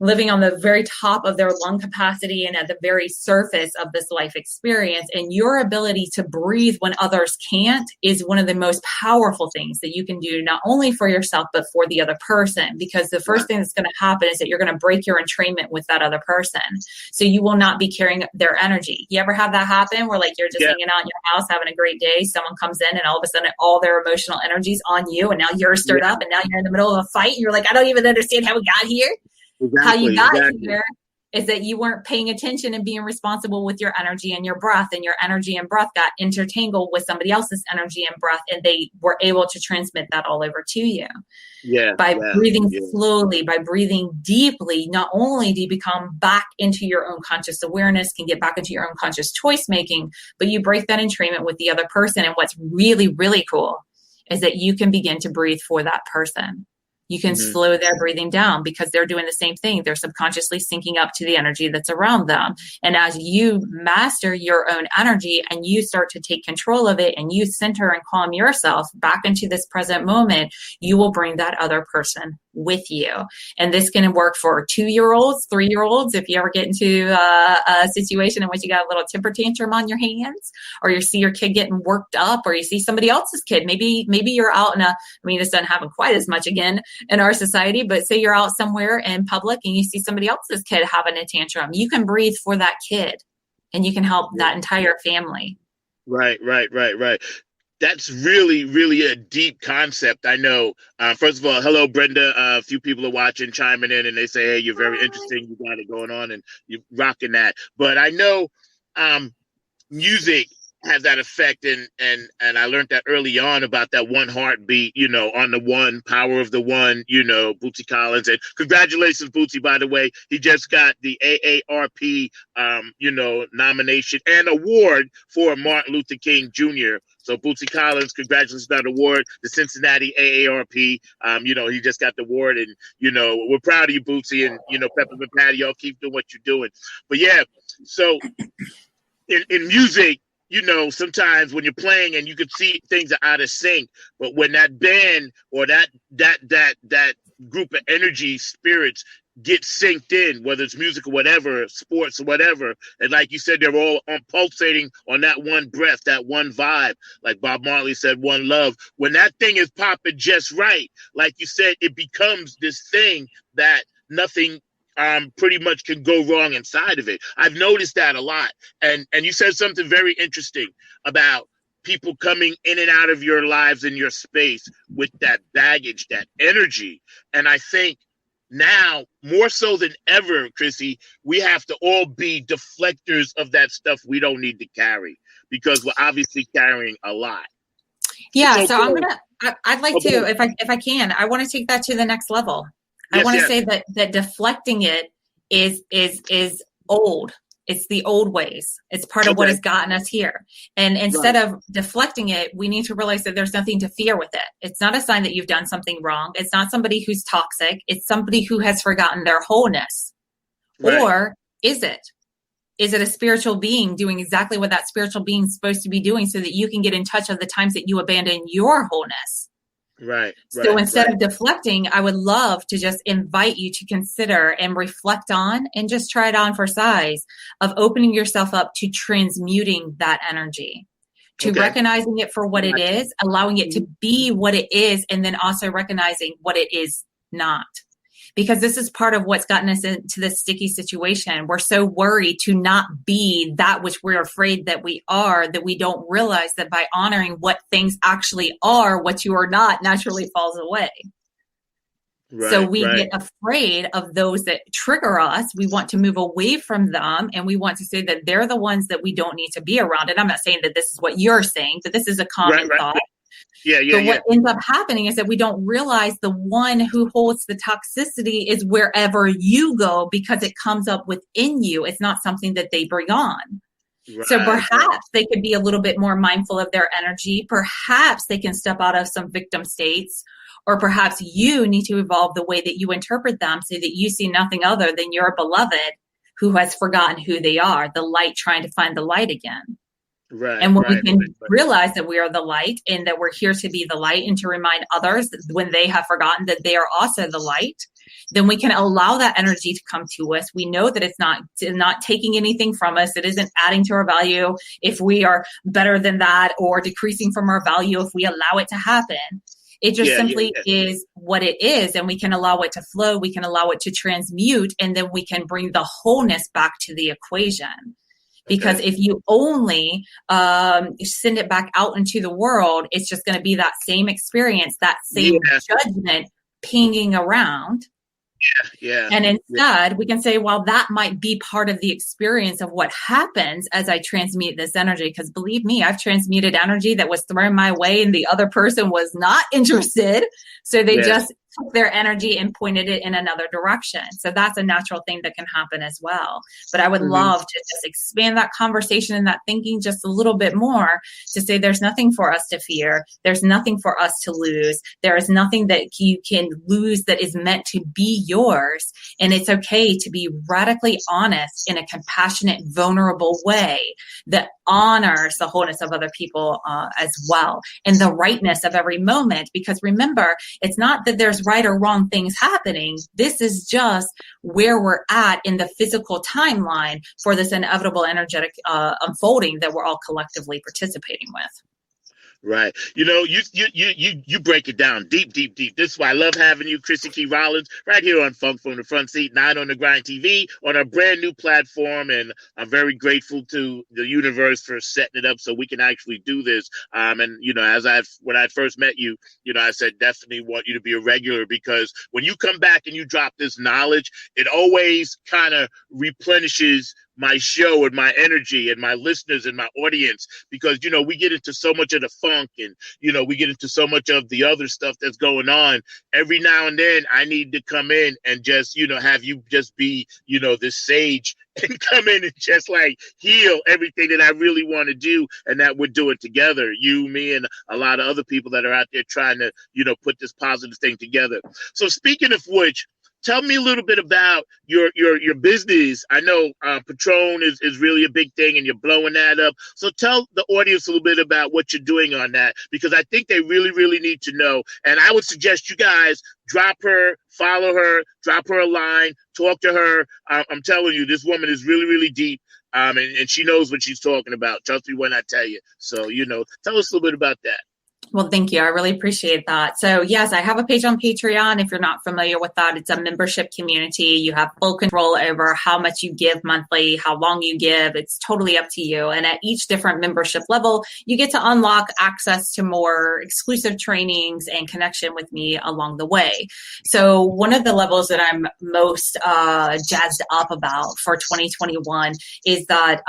S2: living on the very top of their lung capacity and at the very surface of this life experience. And your ability to breathe when others can't is one of the most powerful things that you can do, not only for yourself, but for the other person. Because the first thing that's going to happen is that you're going to break your entrainment with that other person. So you will not be carrying their energy. You ever have that happen where like you're just hanging out in your house, having a great day, someone comes in and all of a sudden all their emotional energy's on you and now you're stirred up and now you're in the middle of a fight and you're like, I don't even understand how we got here. How you got here is that you weren't paying attention and being responsible with your energy and your breath, and your energy and breath got intertangled with somebody else's energy and breath, and they were able to transmit that all over to you. By breathing slowly, by breathing deeply, not only do you become back into your own conscious awareness, can get back into your own conscious choice making, but you break that entrainment with the other person. And what's really, really cool is that you can begin to breathe for that person. You can slow their breathing down because they're doing the same thing. They're subconsciously syncing up to the energy that's around them. And as you master your own energy and you start to take control of it and you center and calm yourself back into this present moment, you will bring that other person with you. And this can work for 2-year-olds, 3-year-olds. If you ever get into a situation in which you got a little temper tantrum on your hands, or you see your kid getting worked up, or you see somebody else's kid, maybe you're out in this doesn't happen quite as much again in our society, but say you're out somewhere in public and you see somebody else's kid having a tantrum, you can breathe for that kid and you can help that entire family. Right.
S1: That's really, really a deep concept. I know. First of all, hello, Brenda. A few people are watching, chiming in, and they say, hey, you're very interesting. You got it going on, and you're rocking that. But I know music has that effect, and I learned that early on about that one heartbeat, on the one, power of the one, Bootsy Collins. And congratulations, Bootsy, by the way. He just got the AARP nomination and award for Martin Luther King Jr. So Bootsy Collins, congratulations on the award, the Cincinnati AARP. He just got the award, and we're proud of you, Bootsy, and Peppermint Patty, y'all keep doing what you're doing. But yeah, so in music, sometimes when you're playing and you can see things are out of sync, but when that band or that group of energy spirits get synced in, whether it's music or whatever, sports or whatever, and like you said, they're all pulsating on that one breath, that one vibe, like Bob Marley said, one love. When that thing is popping just right, like you said, it becomes this thing that nothing pretty much can go wrong inside of it. I've noticed that a lot. And you said something very interesting about people coming in and out of your lives and your space with that baggage, that energy. And I think now, more so than ever, Crissy, we have to all be deflectors of that stuff we don't need to carry, because we're obviously carrying a lot.
S2: Yeah, so I'd like to, if I can, I want to take that to the next level. I want to say that deflecting it is old. It's the old ways. It's part of what has gotten us here. And instead of deflecting it, we need to realize that there's nothing to fear with it. It's not a sign that you've done something wrong. It's not somebody who's toxic. It's somebody who has forgotten their wholeness. Right. Or is it? Is it a spiritual being doing exactly what that spiritual being is supposed to be doing so that you can get in touch of the times that you abandon your wholeness?
S1: Right.
S2: So instead of deflecting, I would love to just invite you to consider and reflect on and just try it on for size of opening yourself up to transmuting that energy, to recognizing it for what it is, allowing it to be what it is, and then also recognizing what it is not. Because this is part of what's gotten us into this sticky situation. We're so worried to not be that which we're afraid that we are, that we don't realize that by honoring what things actually are, what you are not naturally falls away. Right, so we get afraid of those that trigger us. We want to move away from them, and we want to say that they're the ones that we don't need to be around. And I'm not saying that this is what you're saying, but this is a common thought. But what ends up happening is that we don't realize the one who holds the toxicity is wherever you go, because it comes up within you. It's not something that they bring on. Right. So perhaps they could be a little bit more mindful of their energy. Perhaps they can step out of some victim states, or perhaps you need to evolve the way that you interpret them so that you see nothing other than your beloved who has forgotten who they are, the light trying to find the light again. Right, and when we can realize that we are the light and that we're here to be the light and to remind others when they have forgotten that they are also the light, then we can allow that energy to come to us. We know that it's not taking anything from us. It isn't adding to our value if we are better than that, or decreasing from our value if we allow it to happen. It just simply is what it is, and we can allow it to flow. We can allow it to transmute, and then we can bring the wholeness back to the equation. Because if you only send it back out into the world, it's just going to be that same experience, that same judgment pinging around. And instead, we can say, well, that might be part of the experience of what happens as I transmute this energy. Because believe me, I've transmuted energy that was thrown my way and the other person was not interested. So they just took their energy and pointed it in another direction. So that's a natural thing that can happen as well. But I would love to just expand that conversation and that thinking just a little bit more to say there's nothing for us to fear. There's nothing for us to lose. There is nothing that you can lose that is meant to be yours. And it's okay to be radically honest in a compassionate, vulnerable way that honors the wholeness of other people as well, and the rightness of every moment. Because remember, it's not that there's right or wrong things happening. This is just where we're at in the physical timeline for this inevitable energetic unfolding that we're all collectively participating with.
S1: Right. You break it down deep. This is why I love having you, Crissy Key Rollins, right here on Funk from the Front Seat, 9 on the Grind TV, on a brand new platform. And I'm very grateful to the universe for setting it up so we can actually do this. And, when I first met you, I said, definitely want you to be a regular, because when you come back and you drop this knowledge, it always kind of replenishes my show and my energy and my listeners and my audience, because we get into so much of the funk, and we get into so much of the other stuff that's going on. Every now and then I need to come in and just have you just be this sage and come in and just like heal everything that I really want to do, and that we're doing together, you, me, and a lot of other people that are out there trying to put this positive thing together. So speaking of which, tell me a little bit about your business. I know Patron is really a big thing, and you're blowing that up. So tell the audience a little bit about what you're doing on that, because I think they really, really need to know. And I would suggest you guys drop her, follow her, drop her a line, talk to her. I'm telling you, this woman is really, really deep, and she knows what she's talking about. Trust me when I tell you. So, tell us a little bit about that.
S2: Well, thank you. I really appreciate that. So yes, I have a page on Patreon. If you're not familiar with that, it's a membership community. You have full control over how much you give monthly, how long you give. It's totally up to you. And at each different membership level, you get to unlock access to more exclusive trainings and connection with me along the way. So one of the levels that I'm most jazzed up about for 2021 is that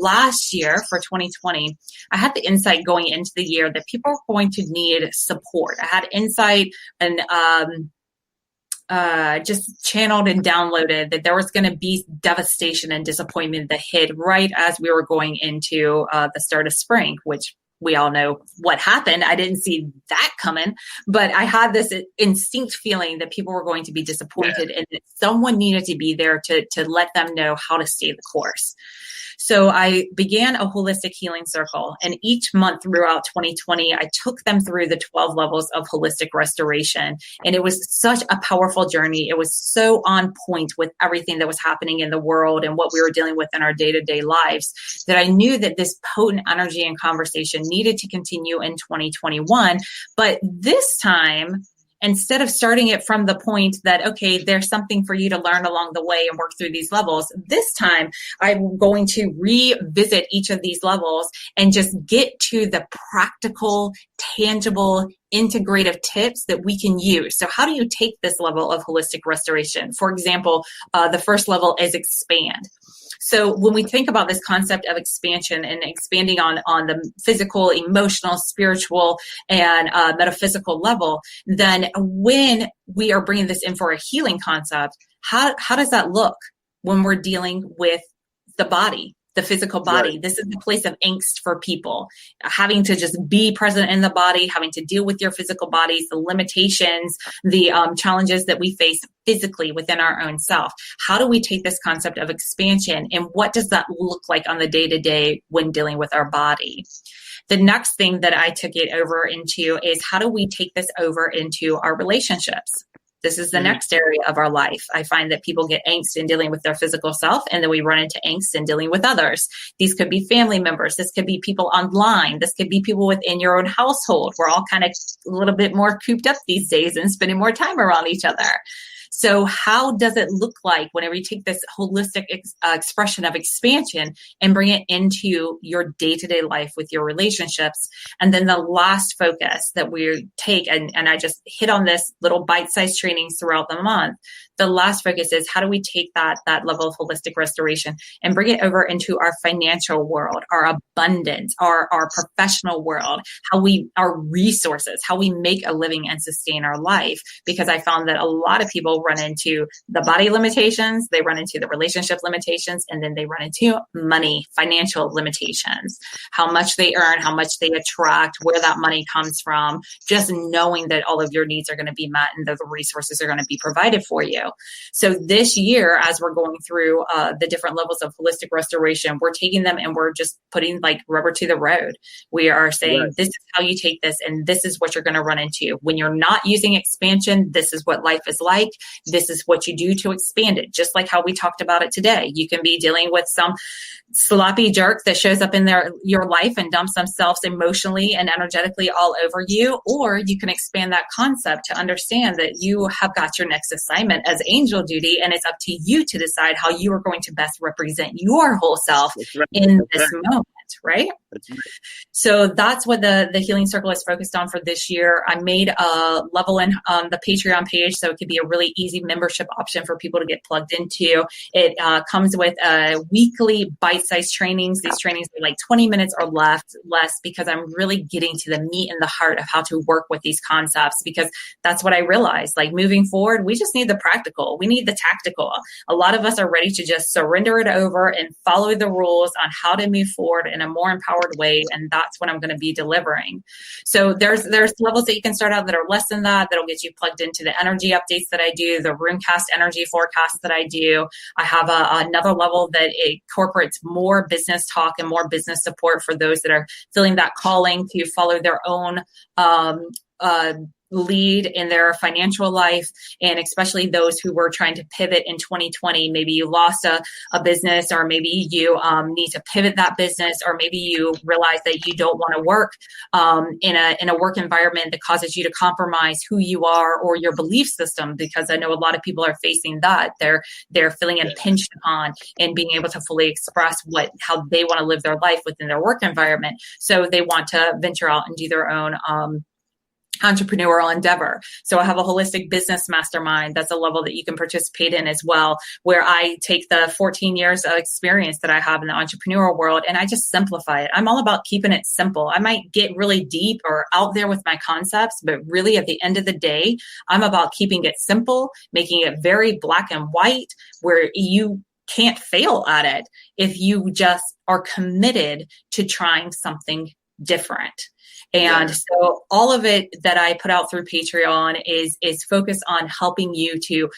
S2: last year for 2020, I had the insight going into the year that people are going to need support. I had insight and just channeled and downloaded that there was going to be devastation and disappointment that hit right as we were going into the start of spring, which we all know what happened. I didn't see that coming, but I had this instinct feeling that people were going to be disappointed and that someone needed to be there to let them know how to stay the course. So I began a holistic healing circle, and each month throughout 2020, I took them through the 12 levels of holistic restoration. And it was such a powerful journey. It was so on point with everything that was happening in the world and what we were dealing with in our day-to-day lives that I knew that this potent energy and conversation needed to continue in 2021. But this time, instead of starting it from the point that, okay, there's something for you to learn along the way and work through these levels, this time I'm going to revisit each of these levels and just get to the practical, tangible, integrative tips that we can use. So how do you take this level of holistic restoration? For example, the first level is expand. So when we think about this concept of expansion and expanding on the physical, emotional, spiritual, and metaphysical level, then when we are bringing this in for a healing concept, how does that look when we're dealing with the body? The physical body. Right. This is the place of angst for people, having to just be present in the body, having to deal with your physical bodies, the limitations, the challenges that we face physically within our own self. How do we take this concept of expansion, and what does that look like on the day-to-day when dealing with our body? The next thing that I took it over into is how do we take this over into our relationships? This is the next area of our life. I find that people get angst in dealing with their physical self, and then we run into angst in dealing with others. These could be family members. This could be people online. This could be people within your own household. We're all kind of a little bit more cooped up these days and spending more time around each other. So how does it look like whenever you take this holistic expression of expansion and bring it into your day-to-day life with your relationships? And then the last focus that we take, and I just hit on this little bite-sized trainings throughout the month, the last focus is how do we take that level of holistic restoration and bring it over into our financial world, our abundance, our professional world, our resources, how we make a living and sustain our life. Because I found that a lot of people run into the body limitations, they run into the relationship limitations, and then they run into money, financial limitations, how much they earn, how much they attract, where that money comes from, just knowing that all of your needs are going to be met and that the resources are going to be provided for you. So this year, as we're going through the different levels of holistic restoration, we're taking them and we're just putting like rubber to the road. We are saying, This is how you take this, and this is what you're going to run into. When you're not using expansion, this is what life is like. This is what you do to expand it. Just like how we talked about it today. You can be dealing with some sloppy jerk that shows up in your life and dumps themselves emotionally and energetically all over you, or you can expand that concept to understand that you have got your next assignment as angel duty, and it's up to you to decide how you are going to best represent your whole self in this moment. right?
S1: That's right.
S2: So that's what the Healing Circle is focused on for this year. I made a level in the Patreon page, so it could be a really easy membership option for people to get plugged into. It comes with weekly bite-sized trainings. These trainings are like 20 minutes or less, because I'm really getting to the meat and the heart of how to work with these concepts, because that's what I realized. Like, moving forward, we just need the practical. We need the tactical. A lot of us are ready to just surrender it over and follow the rules on how to move forward in a more empowered way. And that's what I'm going to be delivering. So there's levels that you can start out that are less than that. That'll get you plugged into the energy updates that I do, the Runecast energy forecast that I do. I have another level that incorporates more business talk and more business support for those that are feeling that calling to follow their own lead in their financial life, and especially those who were trying to pivot in 2020. Maybe you lost a business, or maybe you need to pivot that business, or maybe you realize that you don't want to work in a work environment that causes you to compromise who you are or your belief system, because I know a lot of people are facing that. They're feeling impinged upon in being able to fully express how they want to live their life within their work environment. So they want to venture out and do their own entrepreneurial endeavor. So I have a holistic business mastermind. That's a level that you can participate in as well, where I take the 14 years of experience that I have in the entrepreneurial world and I just simplify it. I'm all about keeping it simple. I might get really deep or out there with my concepts, but really at the end of the day, I'm about keeping it simple, making it very black and white, where you can't fail at it if you just are committed to trying something different. And so all of it that I put out through Patreon is focused on helping you to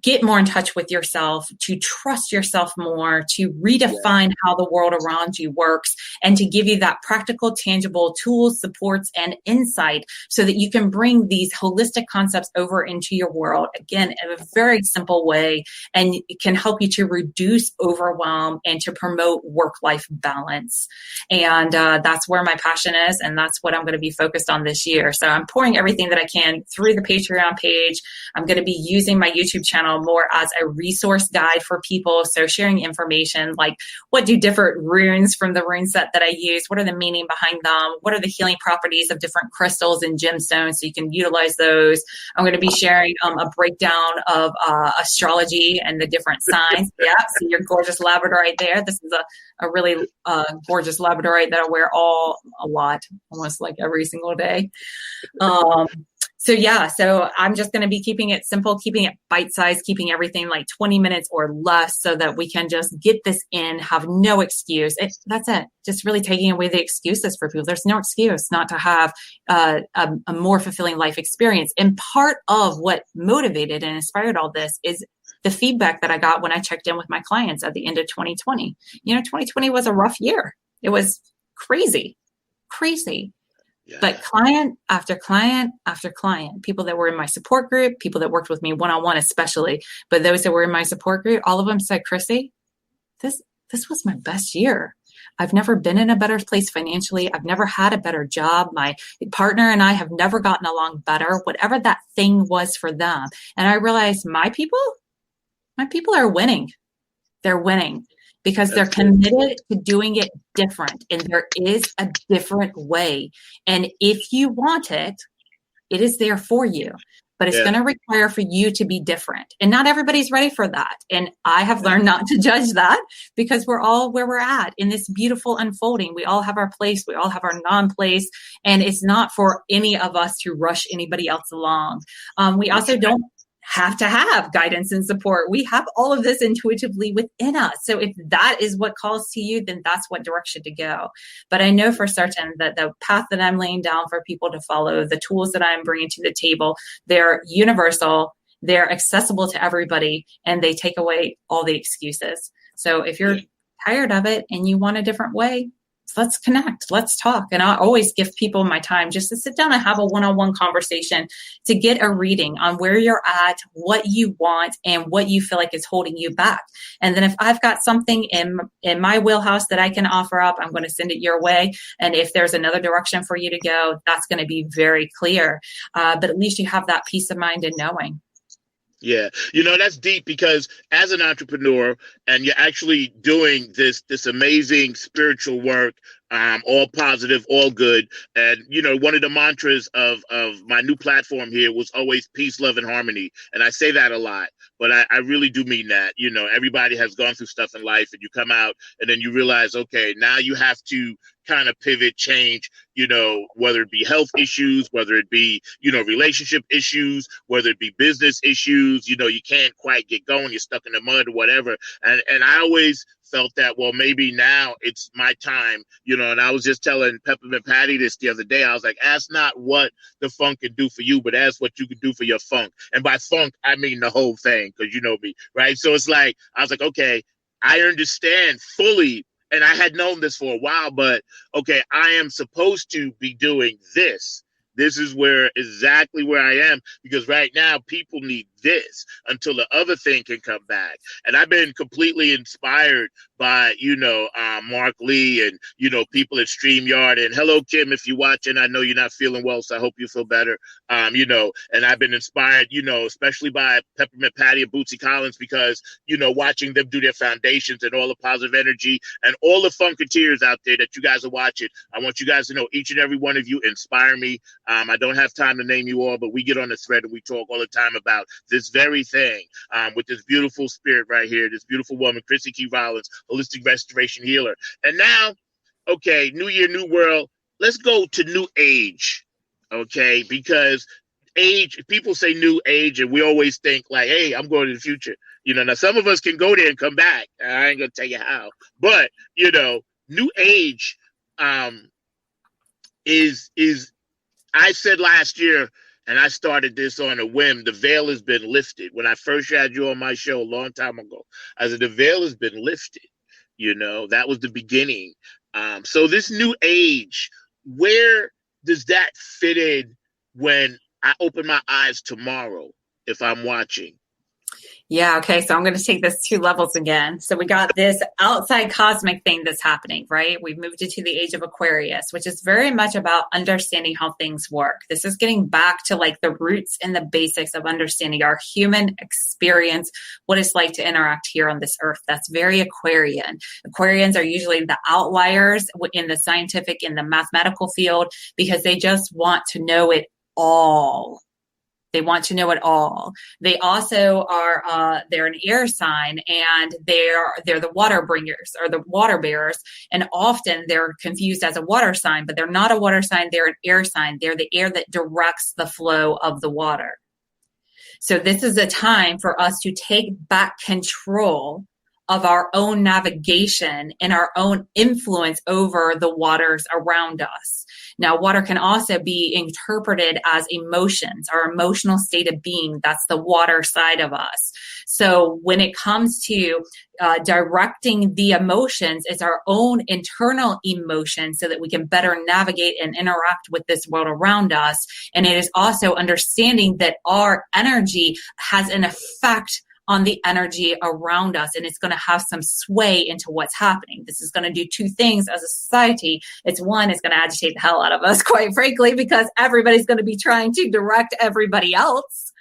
S2: get more in touch with yourself, to trust yourself more, to redefine how the world around you works, and to give you that practical, tangible tools, supports, and insight so that you can bring these holistic concepts over into your world, again, in a very simple way, and it can help you to reduce overwhelm and to promote work-life balance. And that's where my passion is, and that's what I'm going to be focused on this year. So I'm pouring everything that I can through the Patreon page. I'm going to be using my YouTube channel more as a resource guide for people. So sharing information like, what do different runes from the rune set that I use? What are the meaning behind them? What are the healing properties of different crystals and gemstones, so you can utilize those? I'm going to be sharing a breakdown of astrology and the different signs. Yeah, so your gorgeous labradorite there. This is a really gorgeous labradorite that I wear almost like every single day. So I'm just going to be keeping it simple, keeping it bite-sized, keeping everything like 20 minutes or less, so that we can just get this in, have no excuse. That's it. Just really taking away the excuses for people. There's no excuse not to have a more fulfilling life experience. And part of what motivated and inspired all this is the feedback that I got when I checked in with my clients at the end of 2020. 2020 was a rough year. It was crazy. Yeah. But client after client after client, people that were in my support group, people that worked with me one-on-one especially, but those that were in my support group, all of them said, Crissy, this was my best year. I've never been in a better place financially. I've never had a better job. My partner and I have never gotten along better, whatever that thing was for them. And I realized my people are winning. They're winning. Because they're committed to doing it different, and there is a different way. And if you want it, it is there for you. But it's going to require for you to be different. And not everybody's ready for that. And I have learned not to judge that, because we're all where we're at in this beautiful unfolding. We all have our place. We all have our non-place. And it's not for any of us to rush anybody else along. We also don't have to have guidance and support. We have all of this intuitively within us. So if that is what calls to you, then that's what direction to go. But I know for certain that the path that I'm laying down for people to follow, the tools that I'm bringing to the table, they're universal, they're accessible to everybody, and they take away all the excuses. So if you're tired of it and you want a different way, let's connect, let's talk. And I always give people my time just to sit down and have a one-on-one conversation to get a reading on where you're at, what you want, and what you feel like is holding you back. And then if I've got something in my wheelhouse that I can offer up, I'm going to send it your way. And if there's another direction for you to go, that's going to be very clear. But at least you have that peace of mind in knowing.
S1: Yeah. That's deep because as an entrepreneur and you're actually doing this amazing spiritual work, all positive, all good. And, one of the mantras of my new platform here was always peace, love, and harmony. And I say that a lot, but I really do mean that. Everybody has gone through stuff in life and you come out and then you realize, okay, now you have to kind of pivot, change, whether it be health issues, whether it be, relationship issues, whether it be business issues, you can't quite get going, you're stuck in the mud or whatever. And I always felt that, well, maybe now it's my time, and I was just telling Peppermint Patty this the other day. I was like, ask not what the funk can do for you, but ask what you can do for your funk. And by funk, I mean the whole thing, because you know me, right? So it's like, I was like, okay, I understand fully. And I had known this for a while, but okay, I am supposed to be doing this. This is exactly where I am, because right now people need this until the other thing can come back. And I've been completely inspired by, Mark Lee and, people at StreamYard. And hello, Kim, if you're watching, I know you're not feeling well, so I hope you feel better. And I've been inspired, especially by Peppermint Patty and Bootsy Collins, because, watching them do their foundations and all the positive energy and all the Funketeers out there that you guys are watching. I want you guys to know each and every one of you inspire me. I don't have time to name you all, but we get on the thread and we talk all the time about this very thing, with this beautiful spirit right here, this beautiful woman, Crissy Key Rollins, holistic restoration healer. And now, okay, new year, new world. Let's go to new age, okay? Because age, people say new age, and we always think like, hey, I'm going to the future. Now some of us can go there and come back. I ain't gonna tell you how, but new age is I said last year, and I started this on a whim, the veil has been lifted. When I first had you on my show a long time ago, I said, the veil has been lifted. That was the beginning. So this new age, where does that fit in when I open my eyes tomorrow, if I'm watching?
S2: Yeah. Okay. So I'm going to take this 2 levels again. So we got this outside cosmic thing that's happening, right? We've moved into the age of Aquarius, which is very much about understanding how things work. This is getting back to like the roots and the basics of understanding our human experience, what it's like to interact here on this earth. That's very Aquarian. Aquarians are usually the outliers in the scientific, in the mathematical field, because they just want to know it all. They want to know it all. They also are, they're an air sign, and they're the water bringers or the water bearers. And often they're confused as a water sign, but they're not a water sign. They're an air sign. They're the air that directs the flow of the water. So this is a time for us to take back control of our own navigation and our own influence over the waters around us. Now, water can also be interpreted as emotions, our emotional state of being. That's the water side of us. So when it comes to directing the emotions, it's our own internal emotions so that we can better navigate and interact with this world around us. And it is also understanding that our energy has an effect on the energy around us, and it's going to have some sway into what's happening. This is going to do 2 things as a society. It's one, it's going to agitate the hell out of us, quite frankly, because everybody's going to be trying to direct everybody else.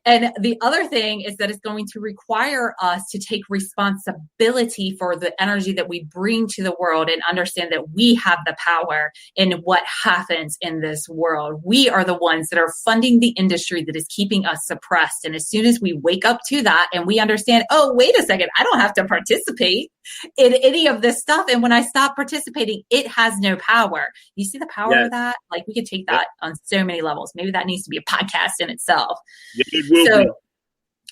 S2: And the other thing is that it's going to require us to take responsibility for the energy that we bring to the world and understand that we have the power in what happens in this world. We are the ones that are funding the industry that is keeping us suppressed. And as soon as we wake up to that and we understand, oh, wait a second, I don't have to participate in any of this stuff. And when I stop participating, it has no power. You see the power of that? Like, we could take that on so many levels. Maybe that needs to be a podcast in itself.
S1: Yeah, it will be.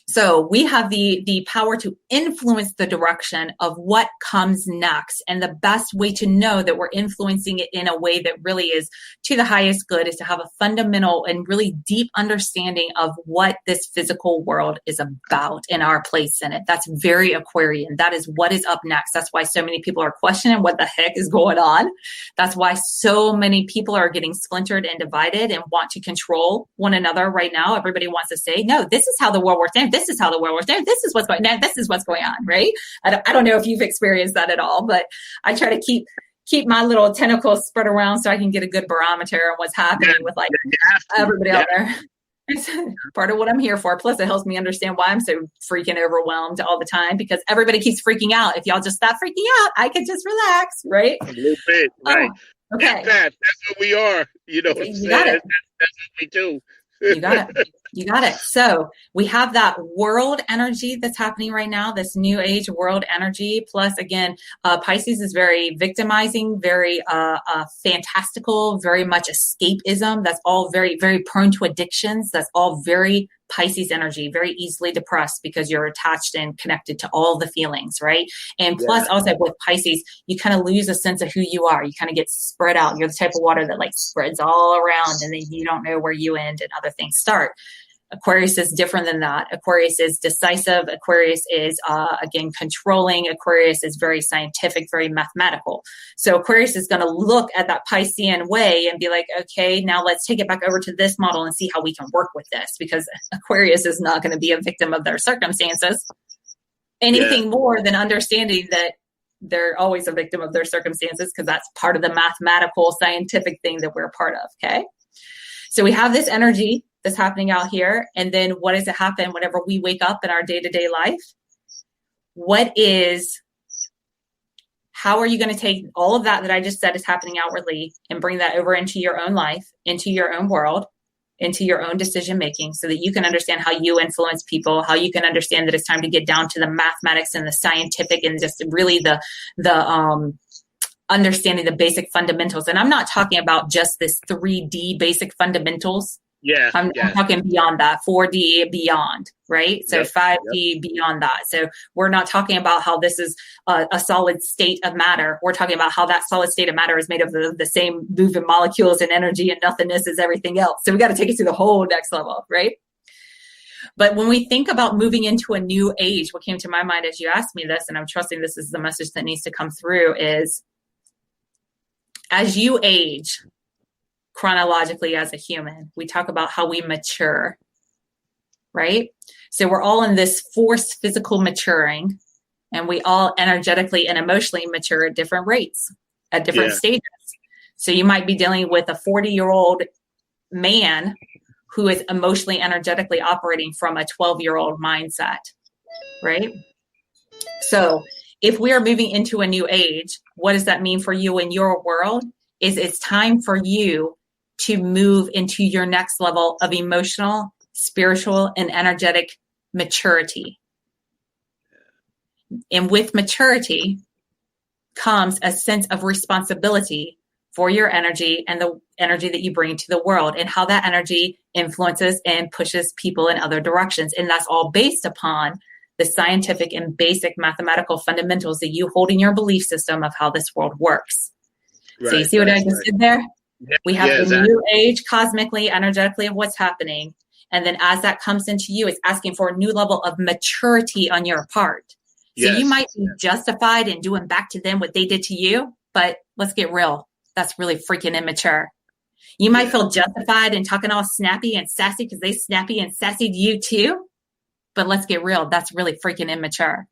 S2: So we have the power to influence the direction of what comes next. And the best way to know that we're influencing it in a way that really is to the highest good is to have a fundamental and really deep understanding of what this physical world is about and our place in it. That's very Aquarian. That is what is up next. That's why so many people are questioning what the heck is going on. That's why so many people are getting splintered and divided and want to control one another right now. Everybody wants to say, no, this is how the world works. This is how the world works. This is what's going on. This is what's going on, right? I don't know if you've experienced that at all, but I try to keep my little tentacles spread around so I can get a good barometer on what's happening with like everybody out there. It's part of what I'm here for. Plus, it helps me understand why I'm so freaking overwhelmed all the time, because everybody keeps freaking out. If y'all just stop freaking out, I could just relax, right?
S1: A little bit, right?
S2: Oh, okay.
S1: Empath, that's what we are. You know what I'm saying?
S2: Got it.
S1: That's what we do.
S2: You got it. You got it. So we have that world energy that's happening right now, this new age world energy. Plus, again, Pisces is very victimizing, very fantastical, very much escapism. That's all very, very prone to addictions. That's all very Pisces energy, very easily depressed because you're attached and connected to all the feelings, right? And plus also with Pisces, you kind of lose a sense of who you are. You kind of get spread out. You're the type of water that like spreads all around, and then you don't know where you end and other things start. Aquarius is different than that. Aquarius is decisive. Aquarius is, again, controlling. Aquarius is very scientific, very mathematical. So Aquarius is going to look at that Piscean way and be like, okay, now let's take it back over to this model and see how we can work with this, because Aquarius is not going to be a victim of their circumstances. Anything more than understanding that they're always a victim of their circumstances, because that's part of the mathematical, scientific thing that we're a part of, okay? So we have this energy that's happening out here. And then what does it happen whenever we wake up in our day-to-day life? How are you going to take all of that I just said is happening outwardly and bring that over into your own life, into your own world, into your own decision-making, so that you can understand how you influence people, how you can understand that it's time to get down to the mathematics and the scientific and just really the understanding the basic fundamentals. And I'm not talking about just this 3D basic fundamentals. I'm talking beyond that, 4D beyond, right? So 5D beyond that. So we're not talking about how this is a solid state of matter. We're talking about how that solid state of matter is made of the same moving molecules and energy and nothingness as everything else. So we got to take it to the whole next level, right? But when we think about moving into a new age, what came to my mind as you asked me this, and I'm trusting this is the message that needs to come through, is as you age, chronologically as a human, we talk about how we mature, right? So we're all in this forced physical maturing, and we all energetically and emotionally mature at different rates, at different stages. So you might be dealing with a 40-year-old man who is emotionally, energetically operating from a 12-year-old mindset, right? So if we are moving into a new age, what does that mean for you in your world? It's time for you to move into your next level of emotional, spiritual, and energetic maturity. And with maturity comes a sense of responsibility for your energy and the energy that you bring to the world, and how that energy influences and pushes people in other directions. And that's all based upon the scientific and basic mathematical fundamentals that you hold in your belief system of how this world works. So you see what I just did there? We have the new age cosmically, energetically of what's happening. And then as that comes into you, it's asking for a new level of maturity on your part. So you might be justified in doing back to them what they did to you, but let's get real. That's really freaking immature. You might feel justified in talking all snappy and sassy because they snappy and sassy to you too. But let's get real. That's really freaking immature.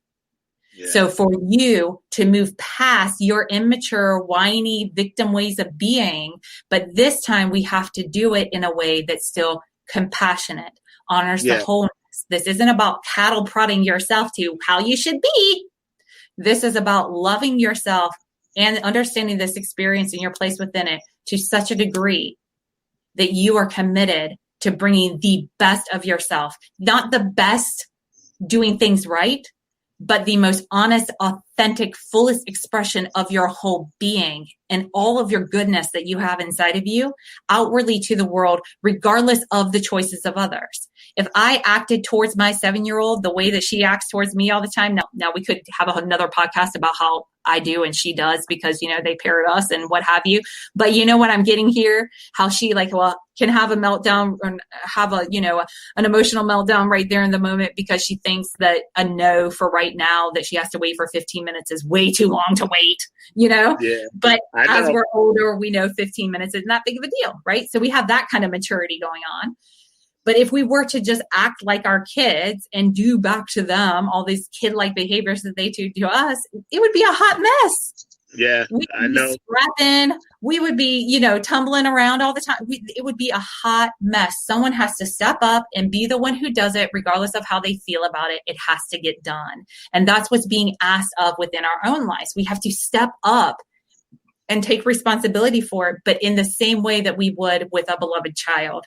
S2: So for you to move past your immature, whiny victim ways of being, but this time we have to do it in a way that's still compassionate, honors the wholeness. This isn't about cattle prodding yourself to how you should be. This is about loving yourself and understanding this experience and your place within it to such a degree that you are committed to bringing the best of yourself, not the best doing things right, but the most honest, authentic, fullest expression of your whole being and all of your goodness that you have inside of you outwardly to the world, regardless of the choices of others. If I acted towards my 7-year-old the way that she acts towards me all the time, now we could have another podcast about how I do and she does, because, you know, they parrot us and what have you. But you know what I'm getting here? How she can have a meltdown or have an emotional meltdown right there in the moment because she thinks that a no for right now that she has to wait for 15 minutes is way too long to wait, you know? Yeah, but as we're older, we know 15 minutes isn't that big of a deal, right? So we have that kind of maturity going on. But if we were to just act like our kids and do back to them all these kid-like behaviors that they do to us, it would be a hot mess.
S1: Yeah,
S2: We
S1: I
S2: would be
S1: know.
S2: scrapping. We would be, tumbling around all the time. It would be a hot mess. Someone has to step up and be the one who does it, regardless of how they feel about it. It has to get done. And that's what's being asked of within our own lives. We have to step up and take responsibility for it, but in the same way that we would with a beloved child.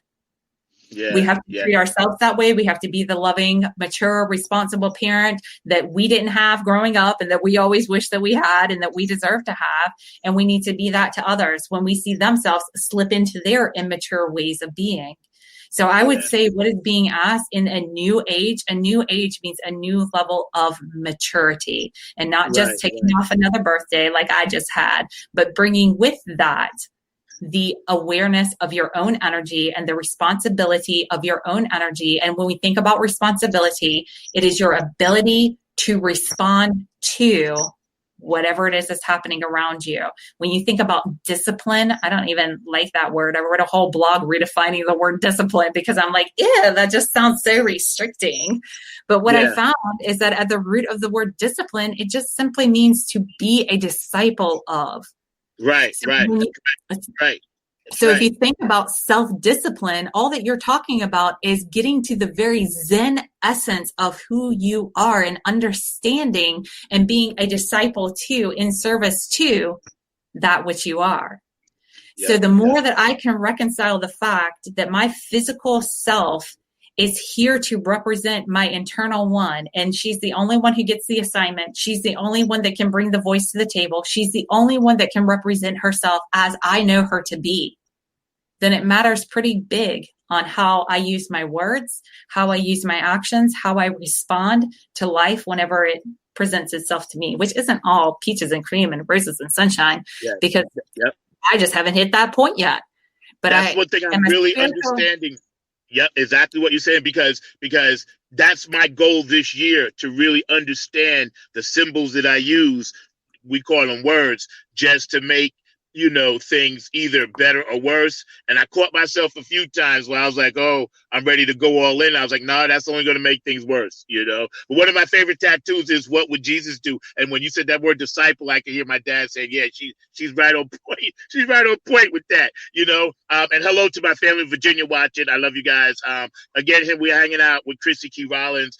S2: We
S1: Yeah,
S2: have to
S1: yeah,
S2: treat ourselves that way. We have to be the loving, mature, responsible parent that we didn't have growing up and that we always wish that we had and that we deserve to have. And we need to be that to others when we see themselves slip into their immature ways of being. So I would
S1: yeah.
S2: say what is being asked in a new age means a new level of maturity, and not
S1: Right,
S2: just taking
S1: right.
S2: off another birthday like I just had, but bringing with that the awareness of your own energy and the responsibility of your own energy. And when we think about responsibility, it is your ability to respond to whatever it is that's happening around you. When you think about discipline, I don't even like that word. I wrote a whole blog redefining the word discipline because I'm like, yeah, that just sounds so restricting. But what I
S1: Yeah,
S2: found is that at the root of the word discipline, it just simply means to be a disciple of.
S1: right,
S2: So
S1: right,
S2: when you,
S1: right. That's
S2: so if
S1: right.
S2: you think about self-discipline, all that you're talking about is getting to the very Zen essence of who you are and understanding and being a disciple to, in service to that which you are. So
S1: Yep,
S2: the
S1: yep,
S2: more that I can reconcile the fact that my physical self is here to represent my internal one, and she's the only one who gets the assignment. She's the only one that can bring the voice to the table. She's the only one that can represent herself as I know her to be. Then it matters pretty big on how I use my words, how I use my actions, how I respond to life whenever it presents itself to me, which isn't all peaches and cream and roses and sunshine,
S1: yeah,
S2: because
S1: yep.
S2: I just haven't hit that point yet. But
S1: That's
S2: I
S1: one thing I'm
S2: am a
S1: really
S2: spiritual.
S1: understanding. Yep, exactly what you're saying, because that's my goal this year, to really understand the symbols that I use. We call them words, just to make things either better or worse. And I caught myself a few times where I was like, oh, I'm ready to go all in. I was like, no, that's only going to make things worse. But one of my favorite tattoos is "What would Jesus do?" And when you said that word disciple, I could hear my dad saying, yeah, she's right on point. She's right on point with that. And hello to my family in Virginia watching. I love you guys. Again, we're hanging out with Crissy Key Rollins.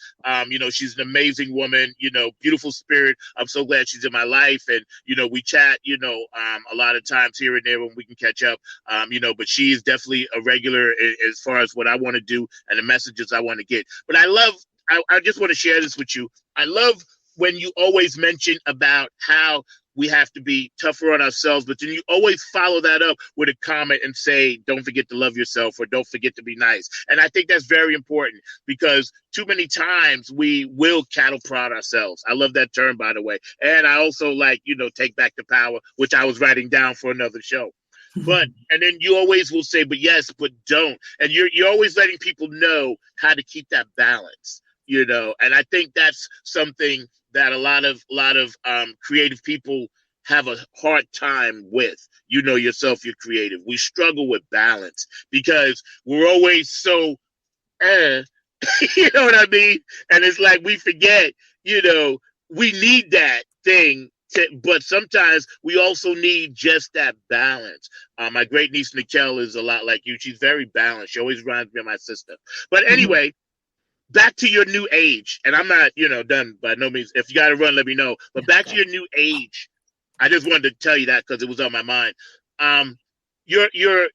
S1: She's an amazing woman, beautiful spirit. I'm so glad she's in my life. And, we chat, a lot of times here and there when we can catch up, but she is definitely a regular as far as what I want to do and the messages I want to get. But I just want to share this with you. I love when you always mention about how we have to be tougher on ourselves, but then you always follow that up with a comment and say, don't forget to love yourself, or don't forget to be nice. And I think that's very important, because too many times we will cattle prod ourselves. I love that term, by the way. And I also like, take back the power, which I was writing down for another show. And then you always will say, but yes, but don't. And you're always letting people know how to keep that balance. And I think that's something that a lot of creative people have a hard time with. Yourself, you're creative. We struggle with balance because we're always so, you know what I mean? And it's like we forget, we need that thing. But sometimes we also need just that balance. My great niece Nikel is a lot like you. She's very balanced. She always reminds me of my sister. But anyway, back to your new age, and I'm not, done by no means. If you got to run, let me know. But back to your new age, I just wanted to tell you that because it was on my mind. You're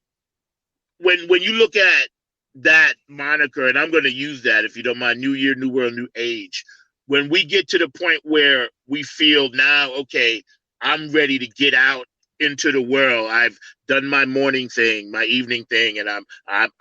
S1: when you look at that moniker, and I'm going to use that if you don't mind, New Year, New World, New Age. When we get to the point where we feel now, okay, I'm ready to get out into the world. I've done my morning thing, my evening thing, and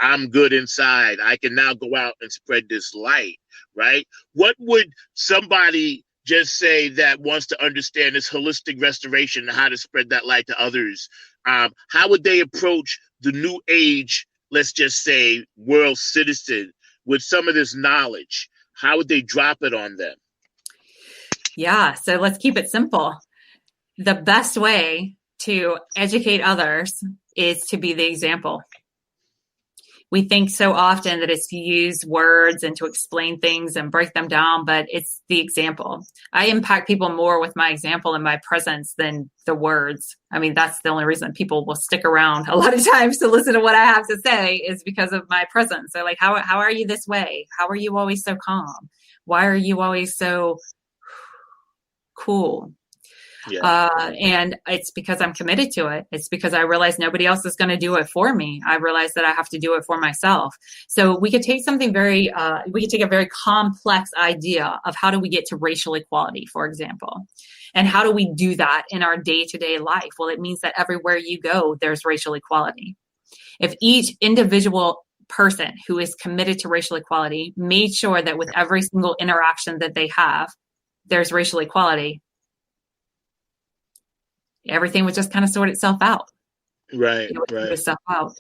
S1: I'm good inside. I can now go out and spread this light, right? What would somebody just say that wants to understand this holistic restoration and how to spread that light to others? How would they approach the new age, let's just say world citizen, with some of this knowledge? How would they drop it on them?
S2: Yeah, so let's keep it simple. The best way to educate others is to be the example. We think so often that it's to use words and to explain things and break them down, but it's the example. I impact people more with my example and my presence than the words. I mean, that's the only reason people will stick around a lot of times to listen to what I have to say is because of my presence. They're like, how are you this way? How are you always so calm? Why are you always so cool?
S1: Yeah.
S2: And it's because I'm committed to it. It's because I realize nobody else is going to do it for me. I realize that I have to do it for myself. So we could take something we could take a very complex idea of how do we get to racial equality, for example. And how do we do that in our day-to-day life? Well, it means that everywhere you go, there's racial equality. If each individual person who is committed to racial equality made sure that with every single interaction that they have, there's racial equality, everything would just kind of sort itself out.
S1: Right.
S2: Sort itself out.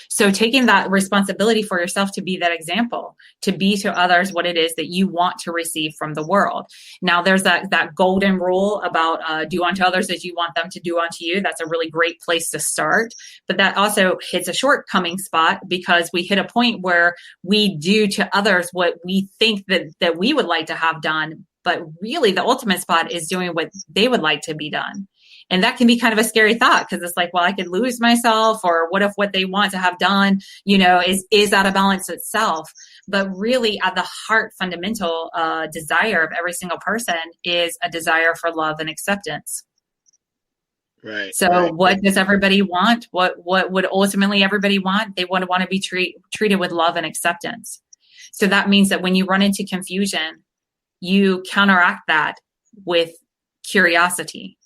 S2: So taking that responsibility for yourself to be that example, to be to others what it is that you want to receive from the world. Now, there's that golden rule about do unto others as you want them to do unto you. That's a really great place to start. But that also hits a shortcoming spot because we hit a point where we do to others what we think that we would like to have done. But really, the ultimate spot is doing what they would like to be done. And that can be kind of a scary thought because it's like, well, I could lose myself, or what if what they want to have done, is out of balance itself. But really at the heart, fundamental desire of every single person is a desire for love and acceptance.
S1: Right.
S2: So what does everybody want? What would ultimately everybody want? They want to be treated with love and acceptance. So that means that when you run into confusion, you counteract that with curiosity.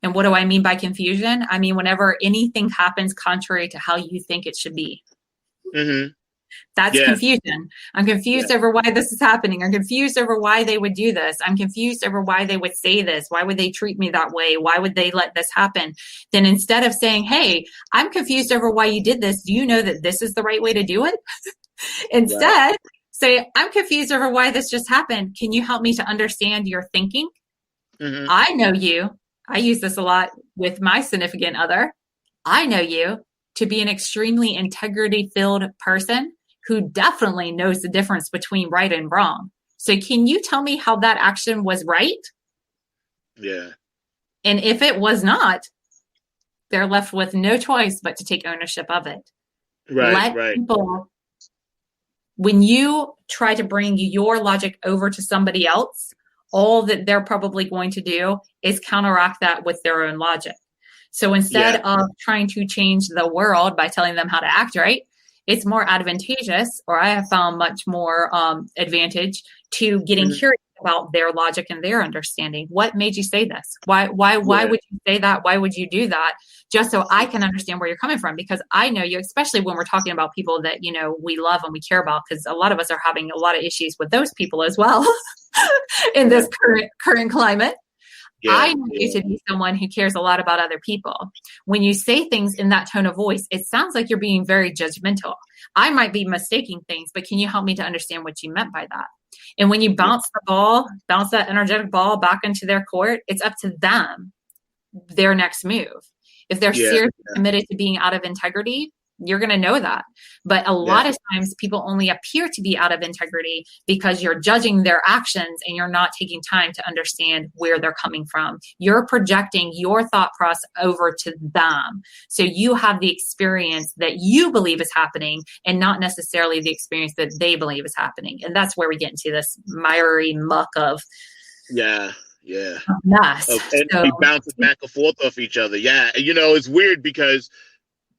S2: And what do I mean by confusion? I mean, whenever anything happens contrary to how you think it should be.
S1: Mm-hmm.
S2: That's confusion. I'm confused over why this is happening. I'm confused over why they would do this. I'm confused over why they would say this. Why would they treat me that way? Why would they let this happen? Then instead of saying, hey, I'm confused over why you did this, do you know that this is the right way to do it? Instead, say, I'm confused over why this just happened. Can you help me to understand your thinking?
S1: Mm-hmm.
S2: I know you. I use this a lot with my significant other. I know you to be an extremely integrity-filled person who definitely knows the difference between right and wrong. So can you tell me how that action was right?
S1: Yeah.
S2: And if it was not, they're left with no choice but to take ownership of it.
S1: Right.
S2: People, when you try to bring your logic over to somebody else, all that they're probably going to do is counteract that with their own logic. So instead of trying to change the world by telling them how to act right, it's more advantageous, or I have found much more advantage to getting curious about their logic and their understanding. What made you say this? Why would you say that? Why would you do that? Just so I can understand where you're coming from, because I know you, especially when we're talking about people that, we love and we care about, because a lot of us are having a lot of issues with those people as well in this current climate. I know you to be someone who cares a lot about other people. When you say things in that tone of voice, it sounds like you're being very judgmental. I might be mistaking things, but can you help me to understand what you meant by that? And when you bounce that energetic ball back into their court, it's up to them, their next move. If they're seriously committed to being out of integrity, you're going to know that. But a lot of times people only appear to be out of integrity because you're judging their actions and you're not taking time to understand where they're coming from. You're projecting your thought process over to them. So you have the experience that you believe is happening and not necessarily the experience that they believe is happening. And that's where we get into this miry muck of mess.
S1: And we bounce back and forth off each other. Yeah. It's weird because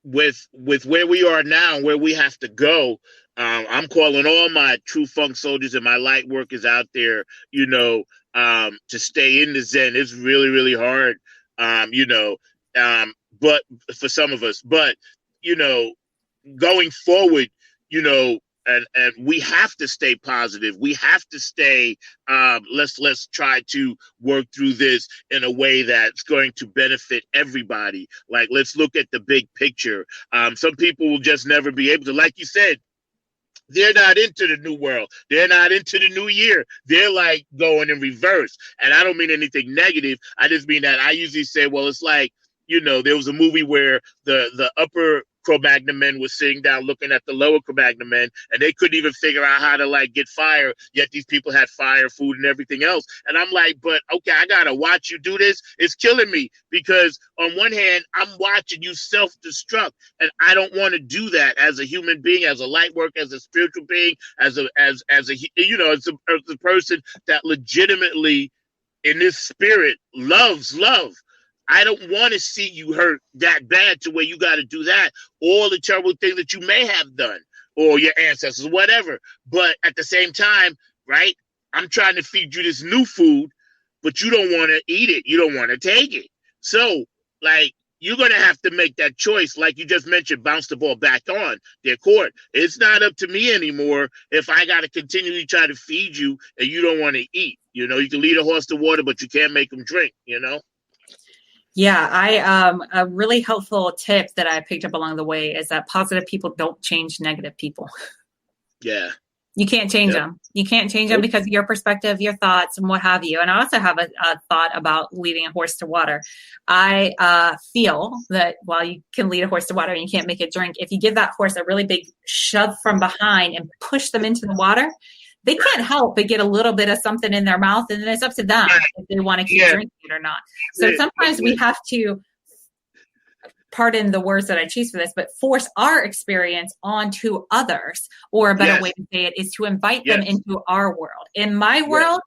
S1: with where we are now, where we have to go, I'm calling all my true funk soldiers and my light workers out there, to stay in the Zen. It's really, really hard, but for some of us, going forward, and we have to stay positive. We have to stay, let's try to work through this in a way that's going to benefit everybody. Like, let's look at the big picture. Some people will just never be able to, like you said, they're not into the new world. They're not into the new year. They're like going in reverse. And I don't mean anything negative. I just mean that I usually say, well, it's like, there was a movie where the upper Cro-Magnon men were sitting down looking at the lower Cro-Magnon men, and they couldn't even figure out how to like get fire, yet these people had fire, food, and everything else. And I'm like, but okay, I gotta watch you do this. It's killing me, because on one hand, I'm watching you self-destruct, and I don't want to do that as a human being, as a light worker, as a spiritual being, as a as a person that legitimately in this spirit loves love. I don't want to see you hurt that bad to where you got to do that, all the terrible things that you may have done, or your ancestors, whatever. But at the same time, right, I'm trying to feed you this new food, but you don't want to eat it. You don't want to take it. So, like, you're going to have to make that choice. Like you just mentioned, bounce the ball back on their court. It's not up to me anymore if I got to continually try to feed you and you don't want to eat. You know, you can lead a horse to water, but you can't make him drink, you know?
S2: Yeah, a really helpful tip that I picked up along the way is that positive people don't change negative people.
S1: Yeah.
S2: You can't change them. You can't change them because of your perspective, your thoughts, and what have you. And I also have a thought about leading a horse to water. I feel that while you can lead a horse to water and you can't make it drink, if you give that horse a really big shove from behind and push them into the water, they can't help but get a little bit of something in their mouth, and then it's up to them if they want to keep drinking it or not. So sometimes we have to, pardon the words that I choose for this, but force our experience onto others, or a better way to say it is to invite them into our world. In my world,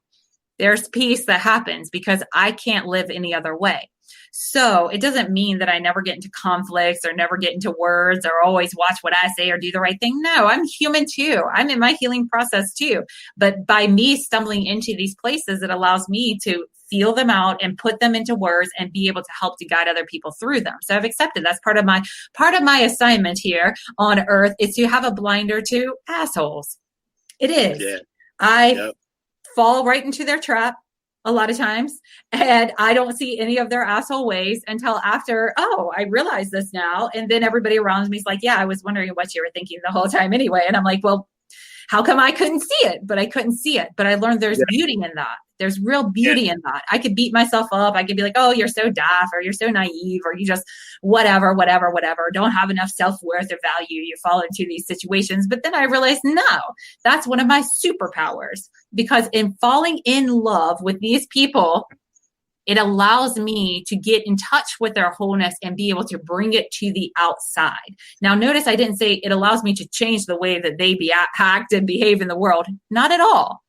S2: there's peace that happens because I can't live any other way. So it doesn't mean that I never get into conflicts or never get into words or always watch what I say or do the right thing. No, I'm human too. I'm in my healing process too. But by me stumbling into these places, it allows me to feel them out and put them into words and be able to help to guide other people through them. So I've accepted that's part of my assignment here on earth is to have a blinder to assholes. It is.
S1: Yeah.
S2: I fall right into their trap a lot of times, and I don't see any of their asshole ways until after, I realize this now. And then everybody around me is like, yeah, I was wondering what you were thinking the whole time anyway. And I'm like, well, how come I couldn't see it? But I couldn't see it. But I learned there's beauty in that. There's real beauty in that. I could beat myself up. I could be like, oh, you're so daft, or you're so naive, or you just whatever, don't have enough self-worth or value. You fall into these situations. But then I realized, no, that's one of my superpowers, because in falling in love with these people, it allows me to get in touch with their wholeness and be able to bring it to the outside. Now, notice I didn't say it allows me to change the way that they act and behave in the world. Not at all.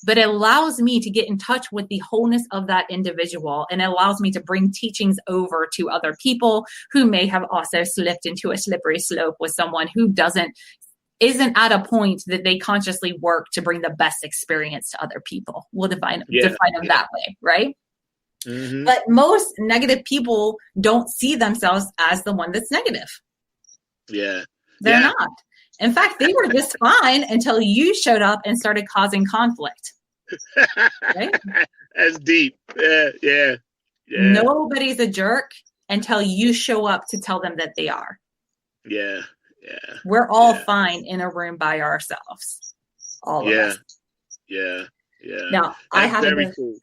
S2: But it allows me to get in touch with the wholeness of that individual. And it allows me to bring teachings over to other people who may have also slipped into a slippery slope with someone who isn't at a point that they consciously work to bring the best experience to other people. We'll define them that way, right? Mm-hmm. But most negative people don't see themselves as the one that's negative.
S1: Yeah.
S2: They're not. In fact, they were just fine until you showed up and started causing conflict. Right?
S1: That's deep. Yeah.
S2: Nobody's a jerk until you show up to tell them that they are.
S1: Yeah.
S2: We're all fine in a room by ourselves. All of us.
S1: Yeah.
S2: Now, I have very cool.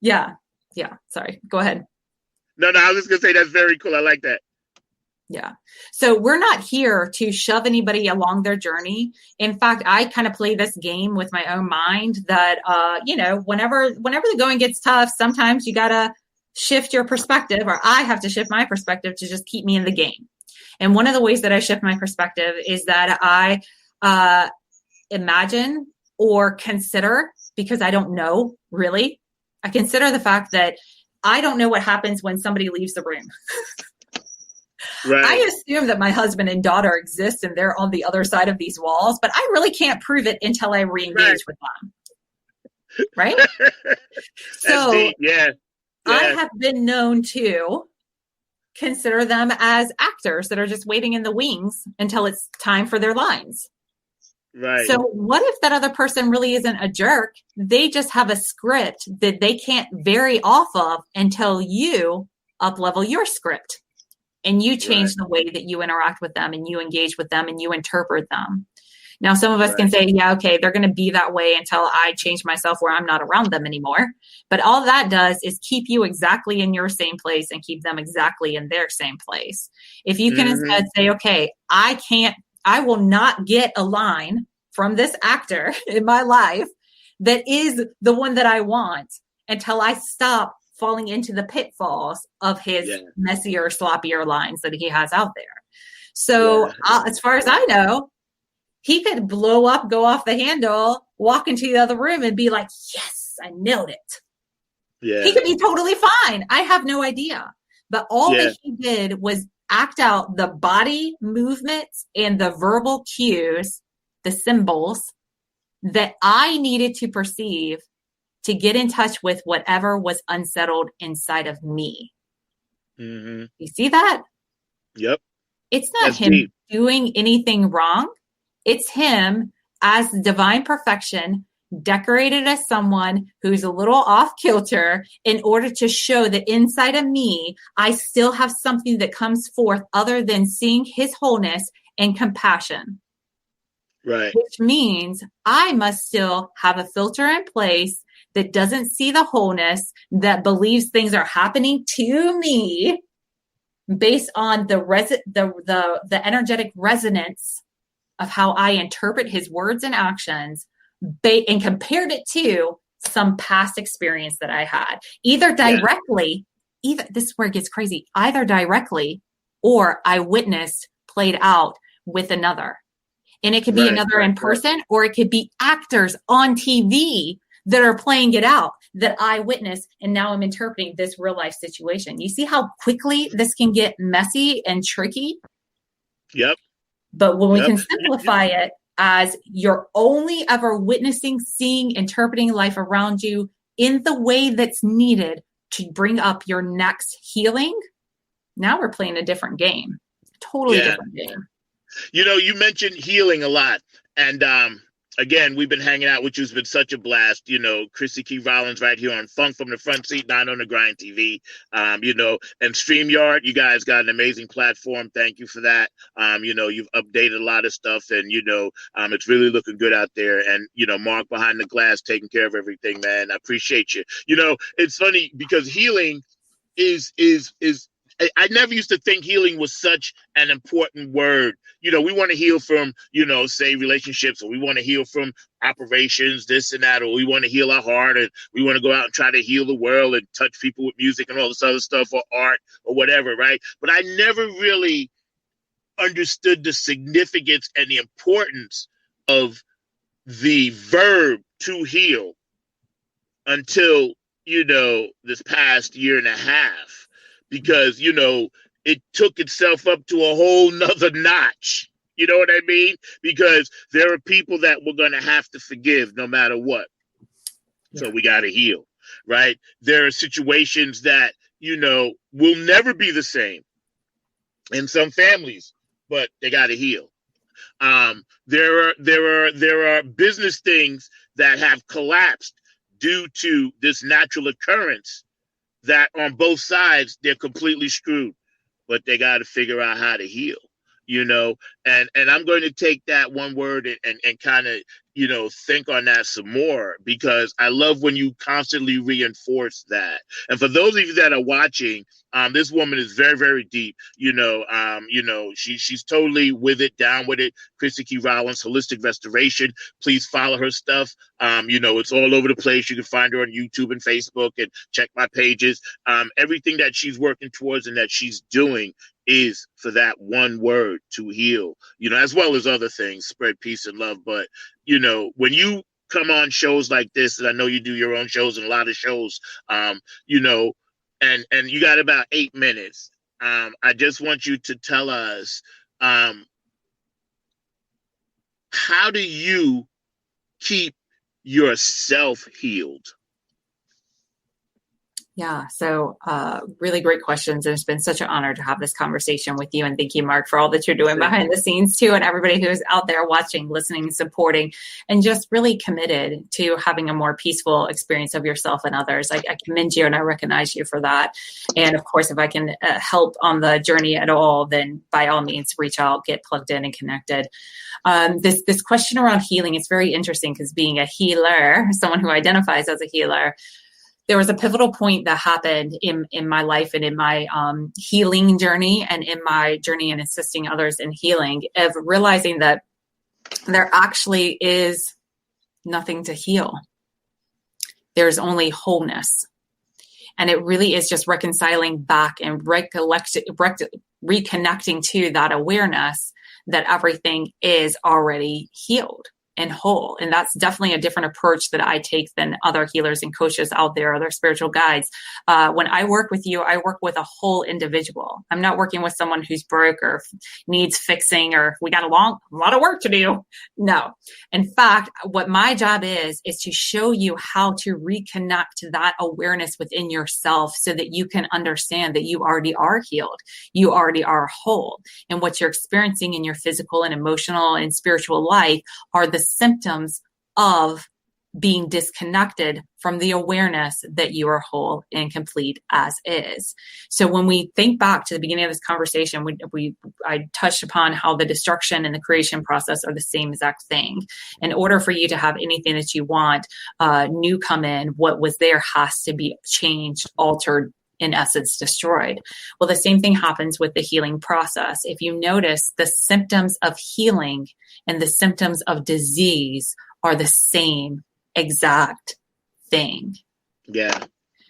S2: Yeah. Sorry. Go ahead.
S1: No, I was just going to say that's very cool. I like that.
S2: Yeah. So we're not here to shove anybody along their journey. In fact, I kind of play this game with my own mind that, whenever the going gets tough, sometimes you got to shift your perspective, or I have to shift my perspective to just keep me in the game. And one of the ways that I shift my perspective is that I imagine or consider, because I don't know really, I consider the fact that I don't know what happens when somebody leaves the room. Right. I assume that my husband and daughter exist and they're on the other side of these walls, but I really can't prove it until I re-engage with them. Right? So I have been known to consider them as actors that are just waiting in the wings until it's time for their lines. Right. So what if that other person really isn't a jerk? They just have a script that they can't vary off of until you up-level your script. And you change the way that you interact with them and you engage with them and you interpret them. Now, some of us
S1: Right.
S2: can say, yeah, okay, they're going to be that way until I change myself where I'm not around them anymore. But all that does is keep you exactly in your same place and keep them exactly in their same place. If you can
S1: Mm-hmm.
S2: instead say, okay, I will not get a line from this actor in my life that is the one that I want until I stop falling into the pitfalls of his
S1: Yeah.
S2: messier, sloppier lines that he has out there. So,
S1: Yeah. Yeah.
S2: as far as I know, he could blow up, go off the handle, walk into the other room and be like, yes, I nailed it. He
S1: Yeah.
S2: could be totally fine. I have no idea. But all
S1: Yeah.
S2: that he did was act out the body movements and the verbal cues, the symbols that I needed to perceive to get in touch with whatever was unsettled inside of me.
S1: Mm-hmm.
S2: You see that?
S1: Yep.
S2: It's not
S1: That's
S2: him
S1: deep.
S2: doing anything wrong. It's him as divine perfection, decorated as someone who's a little off kilter in order to show that inside of me, I still have something that comes forth other than seeing his wholeness and compassion.
S1: Right.
S2: Which means I must still have a filter in place that doesn't see the wholeness, that believes things are happening to me based on the energetic resonance of how I interpret his words and actions, and compared it to some past experience that I had, either
S1: Yeah.
S2: directly, this is where it gets crazy, either directly or I witnessed played out with another. And it could be
S1: Right.
S2: another
S1: Right.
S2: in person, or it could be actors on TV that are playing it out that I witnessed. And now I'm interpreting this real life situation. You see how quickly this can get messy and tricky?
S1: Yep.
S2: But when we
S1: Yep.
S2: can simplify it as you're only ever witnessing, seeing, interpreting life around you in the way that's needed to bring up your next healing, now we're playing a different game. Totally
S1: Yeah.
S2: different game.
S1: You mentioned healing a lot. And again, we've been hanging out, which has been such a blast. Crissy Key Rollins right here on Funk from the Front Seat, 9 on the Grind TV. And StreamYard, you guys got an amazing platform. Thank you for that. You've updated a lot of stuff, and it's really looking good out there. And Mark behind the glass taking care of everything, man. I appreciate you. It's funny because healing is I never used to think healing was such an important word. We want to heal from, say relationships, or we want to heal from operations, this and that, or we want to heal our heart, and we want to go out and try to heal the world and touch people with music and all this other stuff, or art or whatever, right? But I never really understood the significance and the importance of the verb to heal until, this past year and a half, because, it took itself up to a whole nother notch. You know what I mean? Because there are people that we're going to have to forgive no matter what. Yeah. So we got to heal, right? There are situations that, will never be the same in some families, but they got to heal. There are business things that have collapsed due to this natural occurrence that on both sides, they're completely screwed, but they got to figure out how to heal, and I'm going to take that one word and kind of, think on that some more, because I love when you constantly reinforce that. And for those of you that are watching, this woman is very, very deep. She's totally with it, down with it. Crissy Key Rollins, Holistic Restoration. Please follow her stuff. It's all over the place. You can find her on YouTube and Facebook, and check my pages. Everything that she's working towards and that she's doing is for that one word, to heal, as well as other things, spread peace and love. But, when you come on shows like this, and I know you do your own shows and a lot of shows, and you got about 8 minutes. I just want you to tell us, how do you keep yourself healed?
S2: Yeah. So, really great questions. And it's been such an honor to have this conversation with you. And thank you, Mark, for all that you're doing behind the scenes too. And everybody who's out there watching, listening, supporting, and just really committed to having a more peaceful experience of yourself and others. I commend you and I recognize you for that. And of course, if I can help on the journey at all, then by all means, reach out, get plugged in and connected. This question around healing is very interesting because being a healer, someone who identifies as a healer, there was a pivotal point that happened in my life and in my healing journey and in my journey in assisting others in healing, of realizing that there actually is nothing to heal. There's only wholeness. And it really is just reconciling back and reconnecting to that awareness that everything is already healed and whole. And that's definitely a different approach that I take than other healers and coaches out there, other spiritual guides. When I work with you, I work with a whole individual. I'm not working with someone who's broke or needs fixing or we got a lot of work to do. No. In fact, what my job is to show you how to reconnect that awareness within yourself so that you can understand that you already are healed. You already are whole. And what you're experiencing in your physical and emotional and spiritual life are the symptoms of being disconnected from the awareness that you are whole and complete as is. So when we think back to the beginning of this conversation, I touched upon how the destruction and the creation process are the same exact thing. In order for you to have anything that you want, new come in, what was there has to be changed, altered, in essence, destroyed. Well, the same thing happens with the healing process. If you notice, the symptoms of healing and the symptoms of disease are the same exact thing.
S1: Yeah.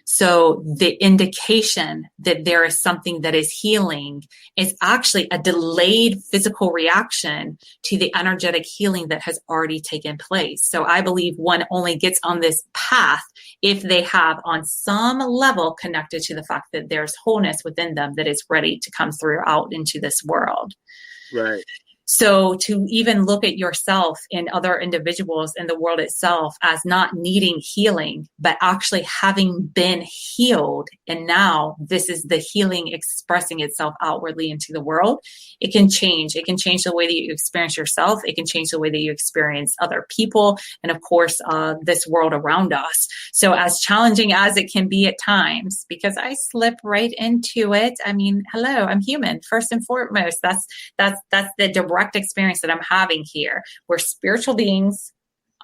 S2: So the indication that there is something that is healing is actually a delayed physical reaction to the energetic healing that has already taken place. So I believe one only gets on this path if they have on some level connected to the fact that there's wholeness within them that is ready to come through out into this world.
S1: Right.
S2: So to even look at yourself and other individuals in the world itself as not needing healing, but actually having been healed, and now this is the healing expressing itself outwardly into the world, it can change. It can change the way that you experience yourself. It can change the way that you experience other people, and of course, this world around us. So as challenging as it can be at times, because I slip right into it. I mean, hello, I'm human first and foremost. That's the direct experience that I'm having here. We're spiritual beings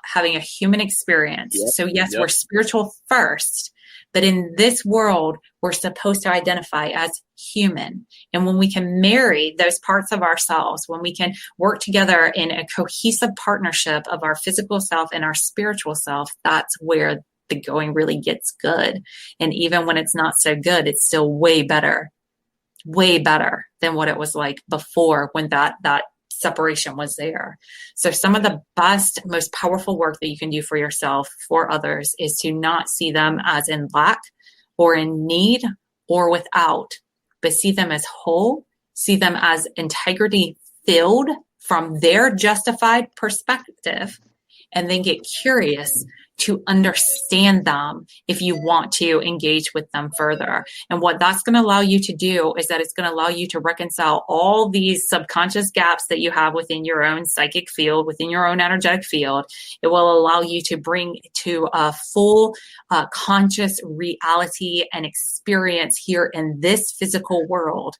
S2: having a human experience.
S1: Yep.
S2: So yes, we're spiritual first, but in this world, we're supposed to identify as human. And when we can marry those parts of ourselves, when we can work together in a cohesive partnership of our physical self and our spiritual self, that's where the going really gets good. And even when it's not so good, it's still way better than what it was like before when that separation was there. So some of the best, most powerful work that you can do for yourself, for others, is to not see them as in lack or in need or without, but see them as whole, see them as integrity filled from their justified perspective, and then get curious to understand them if you want to engage with them further. And what that's going to allow you to do is that it's going to allow you to reconcile all these subconscious gaps that you have within your own psychic field, within your own energetic field. It will allow you to bring to a full conscious reality and experience here in this physical world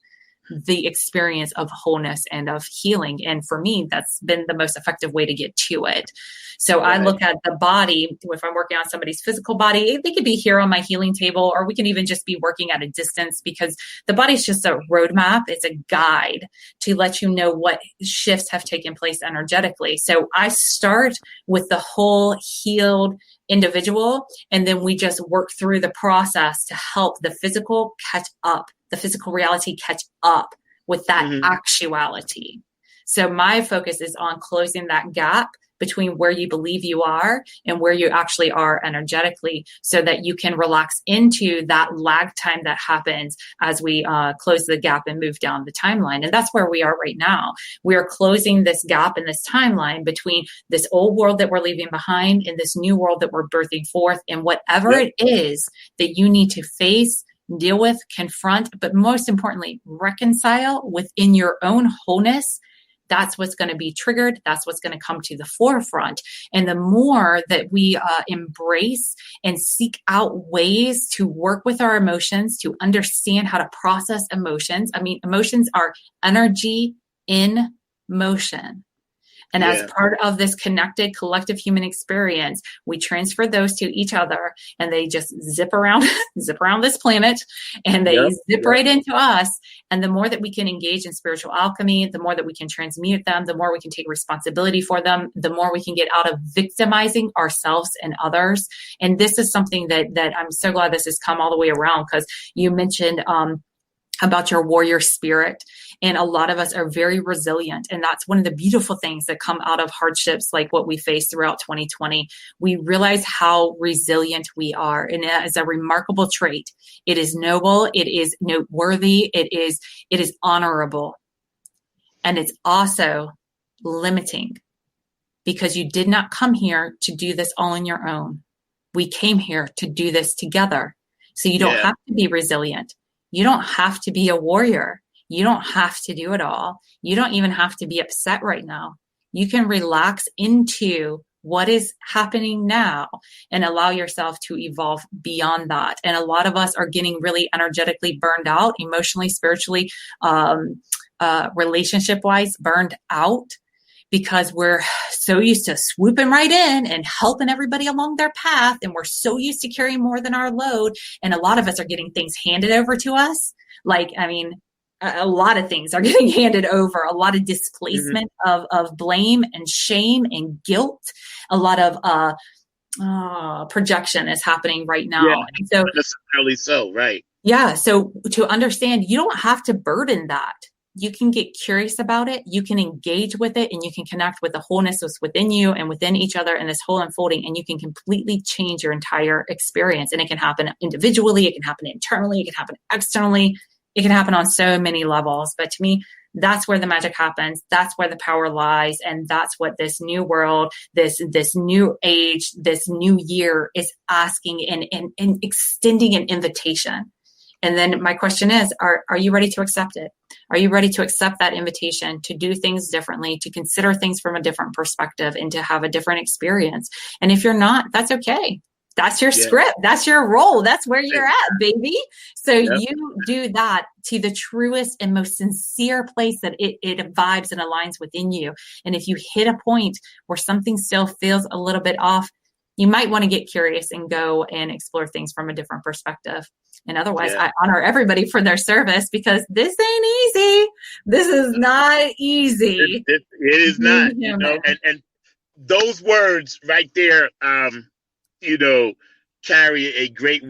S2: the experience of wholeness and of healing. And for me, that's been the most effective way to get to it. So I look at the body, if I'm working on somebody's physical body, they could be here on my healing table, or we can even just be working at a distance, because the body's just a roadmap. It's a guide to let you know what shifts have taken place energetically. So I start with the whole healed individual, and then we just work through the process to help the physical catch up, the physical reality catch up with that actuality. So my focus is on closing that gap between where you believe you are and where you actually are energetically, so that you can relax into that lag time that happens as we close the gap and move down the timeline. And that's where we are right now. We are closing this gap in this timeline between this old world that we're leaving behind and this new world that we're birthing forth, and whatever it is that you need to face, deal with, confront, but most importantly, reconcile within your own wholeness. That's what's going to be triggered. That's what's going to come to the forefront. And the more that we embrace and seek out ways to work with our emotions, to understand how to process emotions. I mean, emotions are energy in motion. And as part of this connected collective human experience, we transfer those to each other, and they just zip around this planet, and they zip right into us. And the more that we can engage in spiritual alchemy, the more that we can transmute them, the more we can take responsibility for them, the more we can get out of victimizing ourselves and others. And this is something that I'm so glad this has come all the way around, because you mentioned about your warrior spirit. And a lot of us are very resilient. And that's one of the beautiful things that come out of hardships like what we faced throughout 2020. We realize how resilient we are. And it is a remarkable trait. It is noble. It is noteworthy. It is honorable. And it's also limiting, because you did not come here to do this all on your own. We came here to do this together. So you don't have to be resilient. You don't have to be a warrior. You don't have to do it all. You don't even have to be upset right now. You can relax into what is happening now and allow yourself to evolve beyond that. And a lot of us are getting really energetically burned out, emotionally, spiritually, relationship-wise burned out, because we're so used to swooping right in and helping everybody along their path. And we're so used to carrying more than our load. And a lot of us are getting things handed over to us. A lot of things are getting handed over, a lot of displacement of blame and shame and guilt. A lot of projection is happening right now.
S1: Yeah,
S2: and so
S1: necessarily so, right.
S2: Yeah. So to understand, you don't have to burden that. You can get curious about it. You can engage with it, and you can connect with the wholeness that's within you and within each other in this whole unfolding. And you can completely change your entire experience. And it can happen individually. It can happen internally. It can happen externally. It can happen on so many levels. But to me, that's where the magic happens. That's where the power lies. And that's what this new world, this new age, this new year is asking and extending an invitation. And then my question is, are you ready to accept it? Are you ready to accept that invitation to do things differently, to consider things from a different perspective, and to have a different experience? And if you're not, that's okay. That's your script. That's your role. That's where you're at, baby. So you do that to the truest and most sincere place that it vibes and aligns within you. And if you hit a point where something still feels a little bit off, you might want to get curious and go and explore things from a different perspective. And otherwise, I honor everybody for their service, because this ain't easy. This is not easy.
S1: It is not. You know, and those words right there, carry a great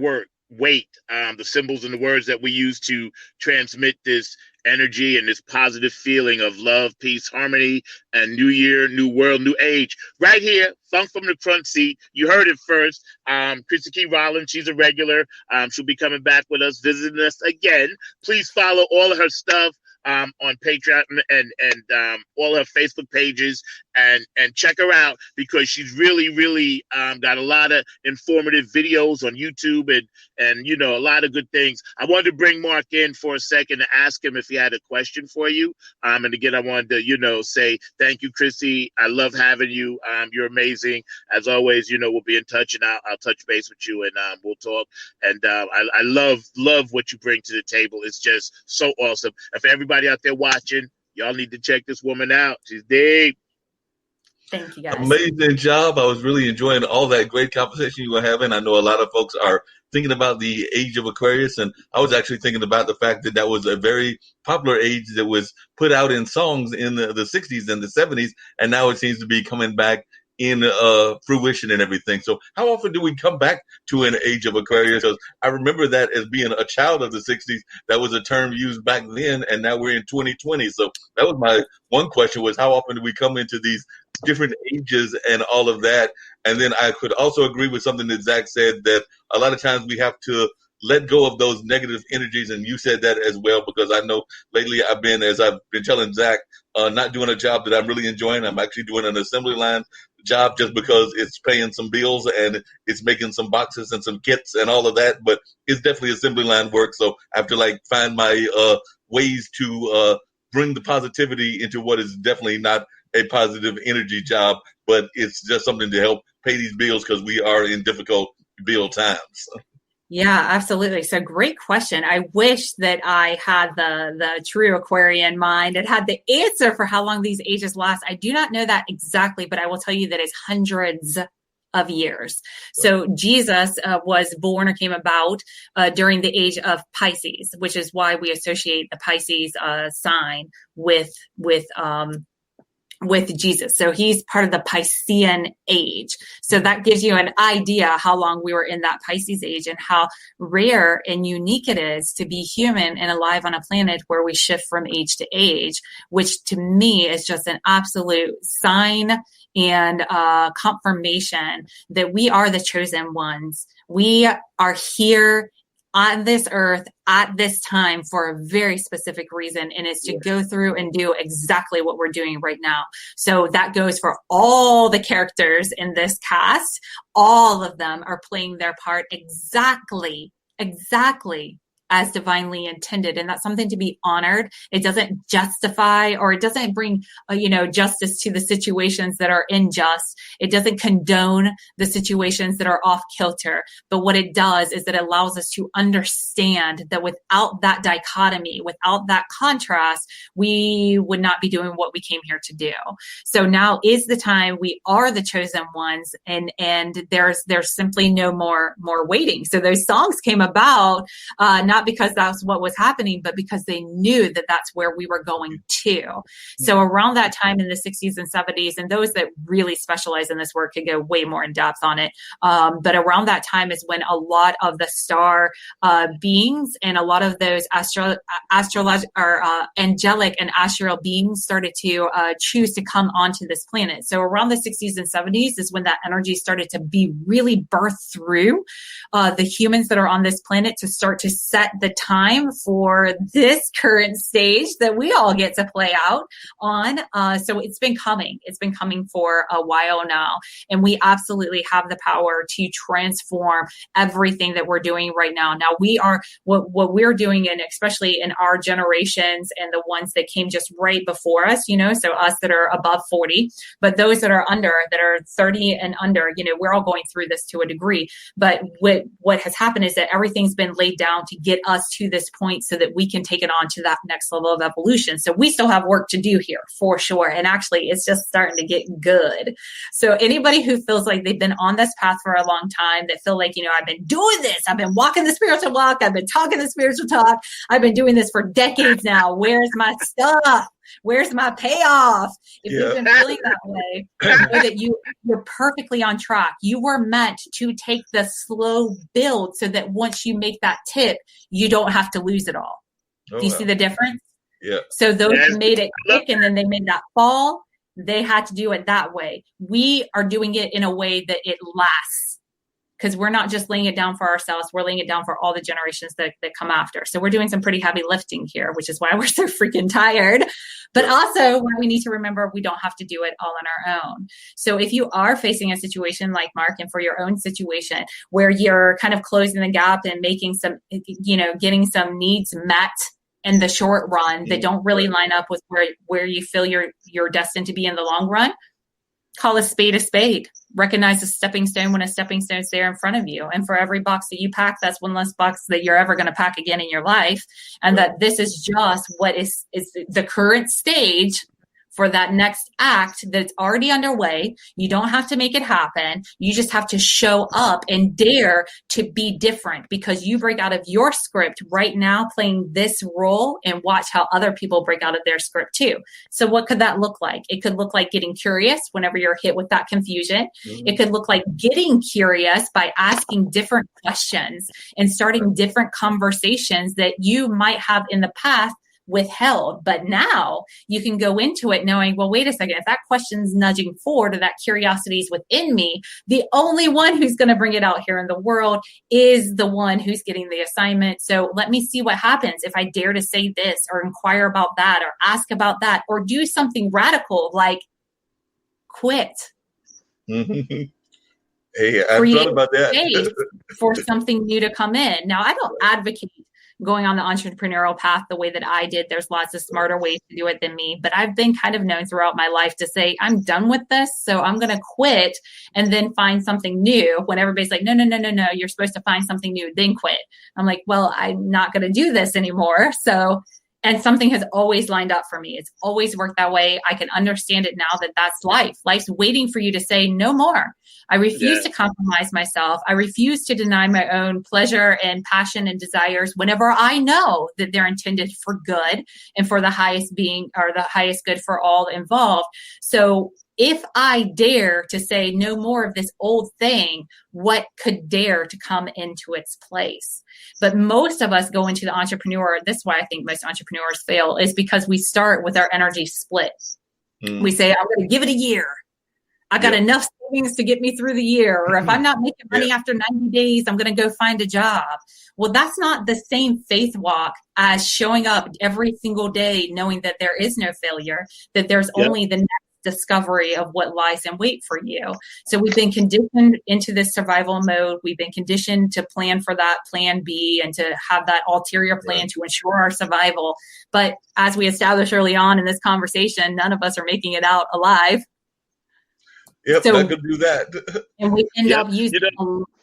S1: weight. The symbols and the words that we use to transmit this energy and this positive feeling of love, peace, harmony, and new year, new world, new age. Right here, Funk from the Front Seat. You heard it first. Crissy Key Rollins, she's a regular. She'll be coming back with us, visiting us again. Please follow all of her stuff on Patreon and all her Facebook pages, and check her out, because she's really got a lot of informative videos on YouTube and a lot of good things. I wanted to bring Mark in for a second to ask him if he had a question for you. And again, I wanted to say thank you, Crissy. I love having you. You're amazing as always. We'll be in touch, and I'll touch base with you, and we'll talk. And I love what you bring to the table. It's just so awesome. And for everybody out there watching, y'all need to check this woman out. She's deep.
S2: Thank you, guys.
S3: Amazing job. I was really enjoying all that great conversation you were having. I know a lot of folks are thinking about the age of Aquarius, and I was actually thinking about the fact that was a very popular age that was put out in songs in the 60s and the 70s, and now it seems to be coming back in fruition and everything. So how often do we come back to an age of Aquarius? Because I remember that as being a child of the 60s. That was a term used back then, and now we're in 2020. So that was my one question, was how often do we come into these different ages and all of that. And then I could also agree with something that Zach said, that a lot of times we have to let go of those negative energies. And you said that as well, because I know lately as I've been telling Zach, not doing a job that I'm really enjoying. I'm actually doing an assembly line job just because it's paying some bills and it's making some boxes and some kits and all of that. But it's definitely assembly line work. So I have to find my ways to bring the positivity into what is definitely not a positive energy job, but it's just something to help pay these bills because we are in difficult bill times.
S2: Yeah, absolutely. So great question. I wish that I had the true Aquarian mind and had the answer for how long these ages last. I do not know that exactly, but I will tell you that it's hundreds of years. So Jesus was born or came about during the age of Pisces, which is why we associate the Pisces sign with Jesus. So he's part of the Piscean age. So that gives you an idea how long we were in that Pisces age and how rare and unique it is to be human and alive on a planet where we shift from age to age, which to me is just an absolute sign and confirmation that we are the chosen ones. We are here on this earth at this time for a very specific reason, and it's to go through and do exactly what we're doing right now. So that goes for all the characters in this cast. All of them are playing their part exactly as divinely intended. And that's something to be honored. It doesn't justify, or it doesn't bring, justice to the situations that are unjust. It doesn't condone the situations that are off kilter. But what it does is it allows us to understand that without that dichotomy, without that contrast, we would not be doing what we came here to do. So now is the time. We are the chosen ones, and there's simply no more waiting. So those songs came about, not because that's what was happening, but because they knew that that's where we were going to. So around that time in the 60s and 70s, and those that really specialize in this work could go way more in depth on it. But around that time is when a lot of the star beings and a lot of those angelic and astral beings started to choose to come onto this planet. So around the 60s and 70s is when that energy started to be really birthed through the humans that are on this planet to start to set the time for this current stage that we all get to play out on. So it's been coming. It's been coming for a while now. And we absolutely have the power to transform everything that we're doing right now. Now we are, what we're doing, and especially in our generations and the ones that came just right before us, so us that are above 40, but those that are under, that are 30 and under, we're all going through this to a degree. But what has happened is that everything's been laid down to get us to this point so that we can take it on to that next level of evolution. So we still have work to do here for sure. And actually it's just starting to get good. So anybody who feels like they've been on this path for a long time, that feel like, I've been doing this, I've been walking the spiritual walk, I've been talking the spiritual talk, I've been doing this for decades now. Where's my stuff? Where's my payoff? If you've been feeling that way, know that you're perfectly on track. You were meant to take the slow build so that once you make that tip, you don't have to lose it all. Do you see the difference?
S3: Yeah.
S2: So those who made it quick and then they made that fall, they had to do it that way. We are doing it in a way that it lasts. Because we're not just laying it down for ourselves, we're laying it down for all the generations that come after. So we're doing some pretty heavy lifting here, which is why we're so freaking tired. But also we need to remember we don't have to do it all on our own. So if you are facing a situation like Mark, and for your own situation where you're kind of closing the gap and making some, getting some needs met in the short run that don't really line up with where you feel you're destined to be in the long run, call a spade a spade. Recognize a stepping stone when a stepping stone's there in front of you. And for every box that you pack, that's one less box that you're ever going to pack again in your life. And that this is just what is the current stage for that next act that's already underway. You don't have to make it happen. You just have to show up and dare to be different, because you break out of your script right now playing this role, and watch how other people break out of their script too. So what could that look like? It could look like getting curious whenever you're hit with that confusion. Mm-hmm. It could look like getting curious by asking different questions and starting different conversations that you might have in the past withheld. But now you can go into it knowing, well, wait a second, if that question's nudging forward or that curiosity is within me, the only one who's going to bring it out here in the world is the one who's getting the assignment. So let me see what happens if I dare to say this or inquire about that or ask about that or do something radical like quit.
S3: Mm-hmm. Hey, I thought about that.
S2: For something new to come in. Now, I don't advocate going on the entrepreneurial path the way that I did. There's lots of smarter ways to do it than me, but I've been kind of known throughout my life to say, I'm done with this, so I'm going to quit and then find something new when everybody's like, no, you're supposed to find something new, then quit. I'm like, well, I'm not going to do this anymore. And something has always lined up for me. It's always worked that way. I can understand it now that that's life. Life's waiting for you to say no more. I refuse to compromise myself. I refuse to deny my own pleasure and passion and desires whenever I know that they're intended for good and for the highest being or the highest good for all involved. So if I dare to say no more of this old thing, what could dare to come into its place? But most of us go into the entrepreneur. This is why I think most entrepreneurs fail, is because we start with our energy split. We say, I'm going to give it a year. I got enough savings to get me through the year. Or if I'm not making money after 90 days, I'm going to go find a job. Well, that's not the same faith walk as showing up every single day, knowing that there is no failure, that there's only the next discovery of what lies in wait for you. So we've been conditioned into this survival mode. We've been conditioned to plan for that plan B and to have that ulterior plan to ensure our survival. But as we established early on in this conversation, none of us are making it out alive.
S3: Yep, so, I could do that.
S2: And we end up using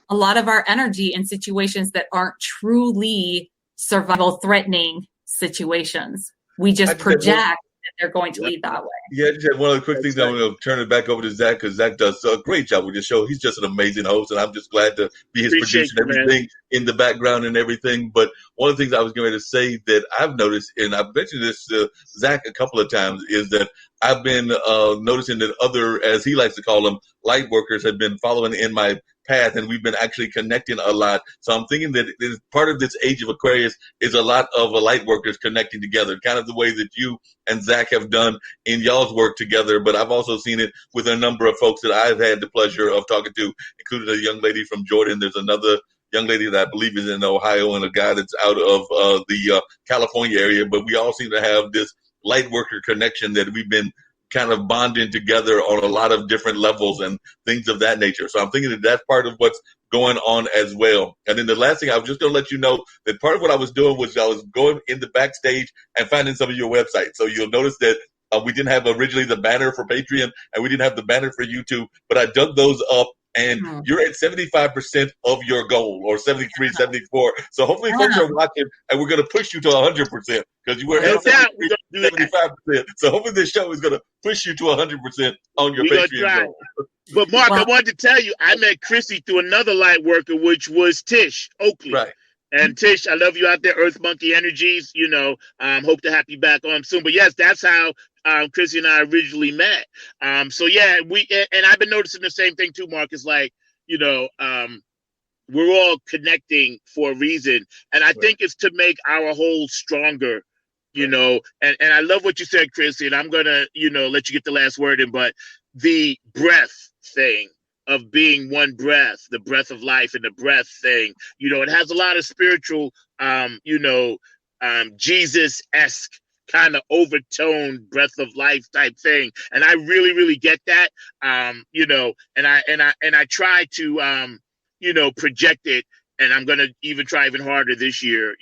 S2: a lot of our energy in situations that aren't truly survival threatening situations. We just project that they're going to lead that way.
S3: Yeah, just one of the quick things. I'm going to turn it back over to Zach because Zach does a great job with the show. He's just an amazing host, and I'm just glad to be his producer and everything in the background and everything. But one of the things I was going to say that I've noticed, and I've mentioned this to Zach a couple of times, is that I've been noticing that other, as he likes to call them, light workers have been following in my path, and we've been actually connecting a lot. So I'm thinking that part of this age of Aquarius is a lot of light workers connecting together, kind of the way that you and Zach have done in y'all's work together. But I've also seen it with a number of folks that I've had the pleasure of talking to, including a young lady from Jordan. There's another young lady that I believe is in Ohio and a guy that's out of the California area. But we all seem to have this light worker connection that we've been kind of bonding together on a lot of different levels and things of that nature. So I'm thinking that that's part of what's going on as well. And then the last thing, I was just going to let you know that part of what I was doing was I was going in the backstage and finding some of your websites. So you'll notice that we didn't have originally the banner for Patreon and we didn't have the banner for YouTube, but I dug those up. And you're at 75% of your goal, or 73, 74. So hopefully folks are watching, and we're going to push you to 100% because you were at 75%. So hopefully this show is going to push you to 100% on your Patreon goal.
S1: But Mark, I wanted to tell you, I met Crissy through another light worker, which was Tish Oakley.
S3: Right.
S1: And Tish, I love you out there, Earth Monkey Energies. Hope to have you back on soon. But yes, that's how Crissy and I originally met. So yeah, and I've been noticing the same thing too, Mark. Is like, we're all connecting for a reason, and I think it's to make our whole stronger. And I love what you said, Crissy, and I'm gonna let you get the last word in, but the breath thing of being one breath, the breath of life and the breath thing, it has a lot of spiritual, Jesus-esque kind of overtoned breath of life type thing. And I really, really get that, and I try to, project it. And I'm going to even try even harder this year,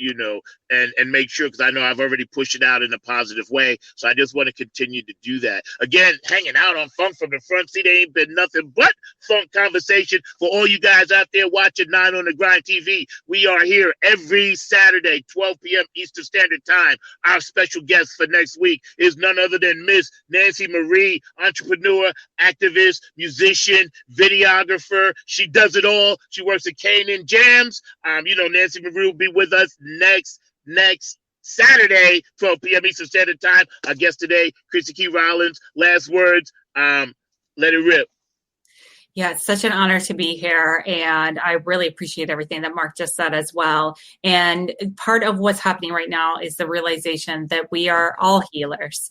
S1: and make sure, because I know I've already pushed it out in a positive way. So I just want to continue to do that. Again, hanging out on Funk from the Front Seat ain't been nothing but funk conversation. For all you guys out there watching 9 on the Grind TV, we are here every Saturday, 12 p.m. Eastern Standard Time. Our special guest for next week is none other than Miss Nancy Marie, entrepreneur, activist, musician, videographer. She does it all. She works at Canaan Jams. Nancy Marie will be with us next Saturday, 12 p.m. Eastern Standard Time. Our guest today, Crissy Key Rollins. Last words, let it rip.
S2: Yeah, it's such an honor to be here. And I really appreciate everything that Mark just said as well. And part of what's happening right now is the realization that we are all healers,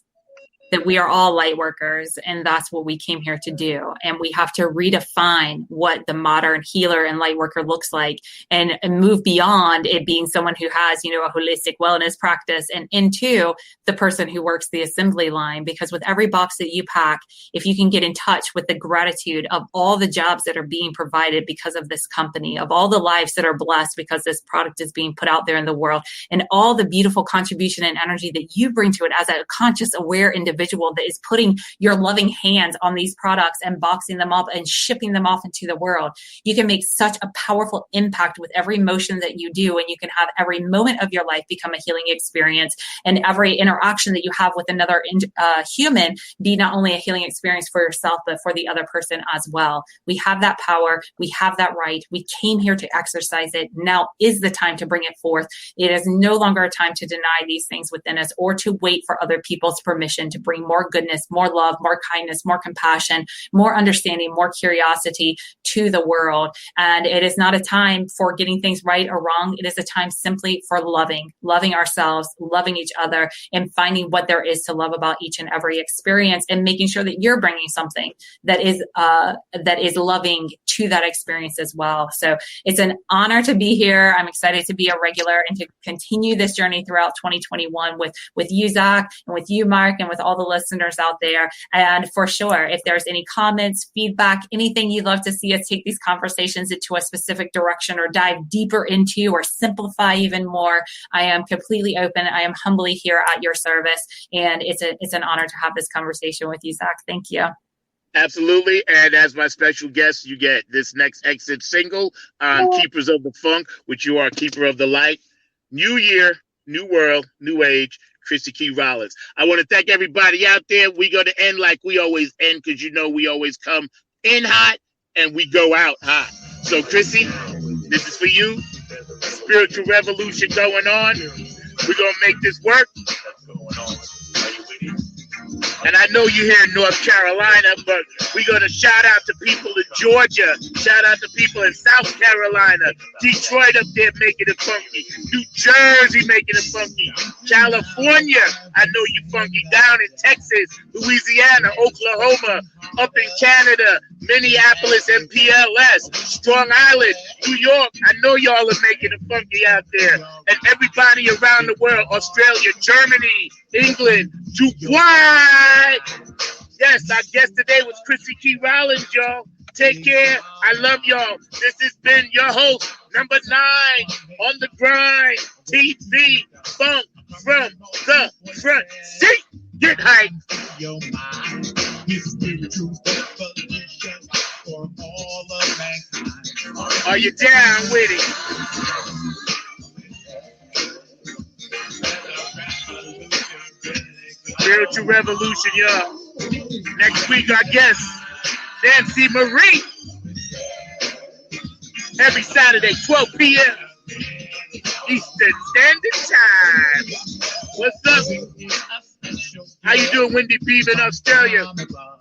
S2: that we are all light workers, and that's what we came here to do. And we have to redefine what the modern healer and light worker looks like, and move beyond it being someone who has, a holistic wellness practice and into the person who works the assembly line. Because with every box that you pack, if you can get in touch with the gratitude of all the jobs that are being provided because of this company, of all the lives that are blessed because this product is being put out there in the world, and all the beautiful contribution and energy that you bring to it as a conscious, aware individual that is putting your loving hands on these products and boxing them up and shipping them off into the world, you can make such a powerful impact with every motion that you do. And you can have every moment of your life become a healing experience, and every interaction that you have with another human be not only a healing experience for yourself, but for the other person as well. We have that power. We have that right. We came here to exercise it. Now is the time to bring it forth. It is no longer a time to deny these things within us or to wait for other people's permission to bring more goodness, more love, more kindness, more compassion, more understanding, more curiosity to the world. And it is not a time for getting things right or wrong. It is a time simply for loving ourselves, loving each other, and finding what there is to love about each and every experience, and making sure that you're bringing something that is loving to that experience as well. So it's an honor to be here. I'm excited to be a regular and to continue this journey throughout 2021 with you, Zach, and with you, Mark, and with all the listeners out there. And for sure, if there's any comments, feedback, anything you'd love to see us take these conversations into a specific direction or dive deeper into or simplify even more, I am completely open. I am humbly here at your service. And it's an honor to have this conversation with you, Zach. Thank you.
S1: Absolutely. And as my special guest, you get this next exit single on Keepers of the Funk, which you are Keeper of the Light. New year, new world, new age. Crissy Key Rollins. I want to thank everybody out there. We're going to end like we always end, because we always come in hot and we go out hot. So, Crissy, this is for you. Spiritual revolution going on. We're going to make this work. And I know you're here in North Carolina, but we're going to shout out to people in Georgia, shout out to people in South Carolina, Detroit up there making it funky, New Jersey making it funky, California, I know you funky, down in Texas, Louisiana, Oklahoma, up in Canada, Minneapolis, MPLS, Strong Island, New York, I know y'all are making it funky out there, and everybody around the world, Australia, Germany, England, Dubai. Yes, our guest today was Crissy Key Rollins, y'all. Take care. I love y'all. This has been your host, number 9 on the grind, TV Funk from the front seat. Get hype. Your mind is spiritual revolution for all of mankind. Are you down with it? Spiritual revolution, y'all. Next week, our guest, Nancy Marie. Every Saturday, 12 p.m. Eastern Standard Time. What's up? How you doing, Wendy Beaver in Australia?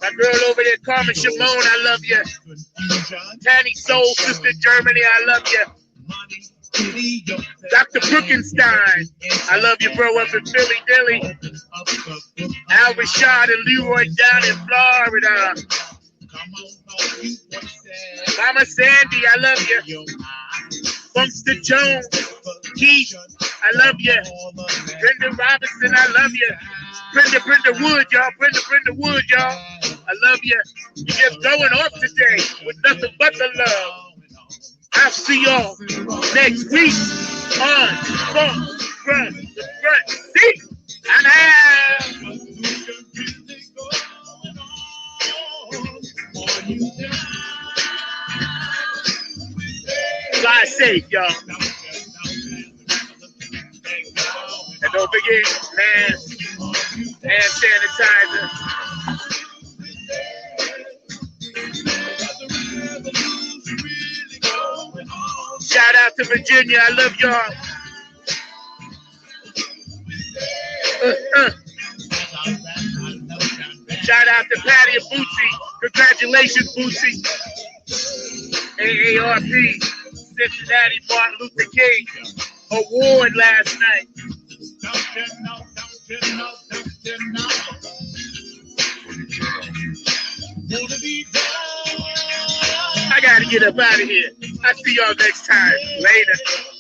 S1: My girl over there, Carmen Shimon, I love you. Tanny Soul Sister Germany, I love you. Dr. Brookenstein, I love you, bro, up in Philly, Dilly. Al Rashad and Leroy down in Florida. Mama Sandy, I love you. Funkster Jones, Keith, I love you. Brenda Robinson, I love you. Brenda Wood, y'all. Brenda Wood, y'all. I love you. You're just going off today with nothing but the love. I'll see y'all next week on Funk from the Front Seat. And fly safe, y'all. And don't forget, hand sanitizer. Shout out to Virginia. I love y'all. Shout out to Patty and Bootsy. Congratulations, Bootsy. AARP, Cincinnati Martin Luther King Award last night. I gotta get up out of here. I'll see y'all next time. Later.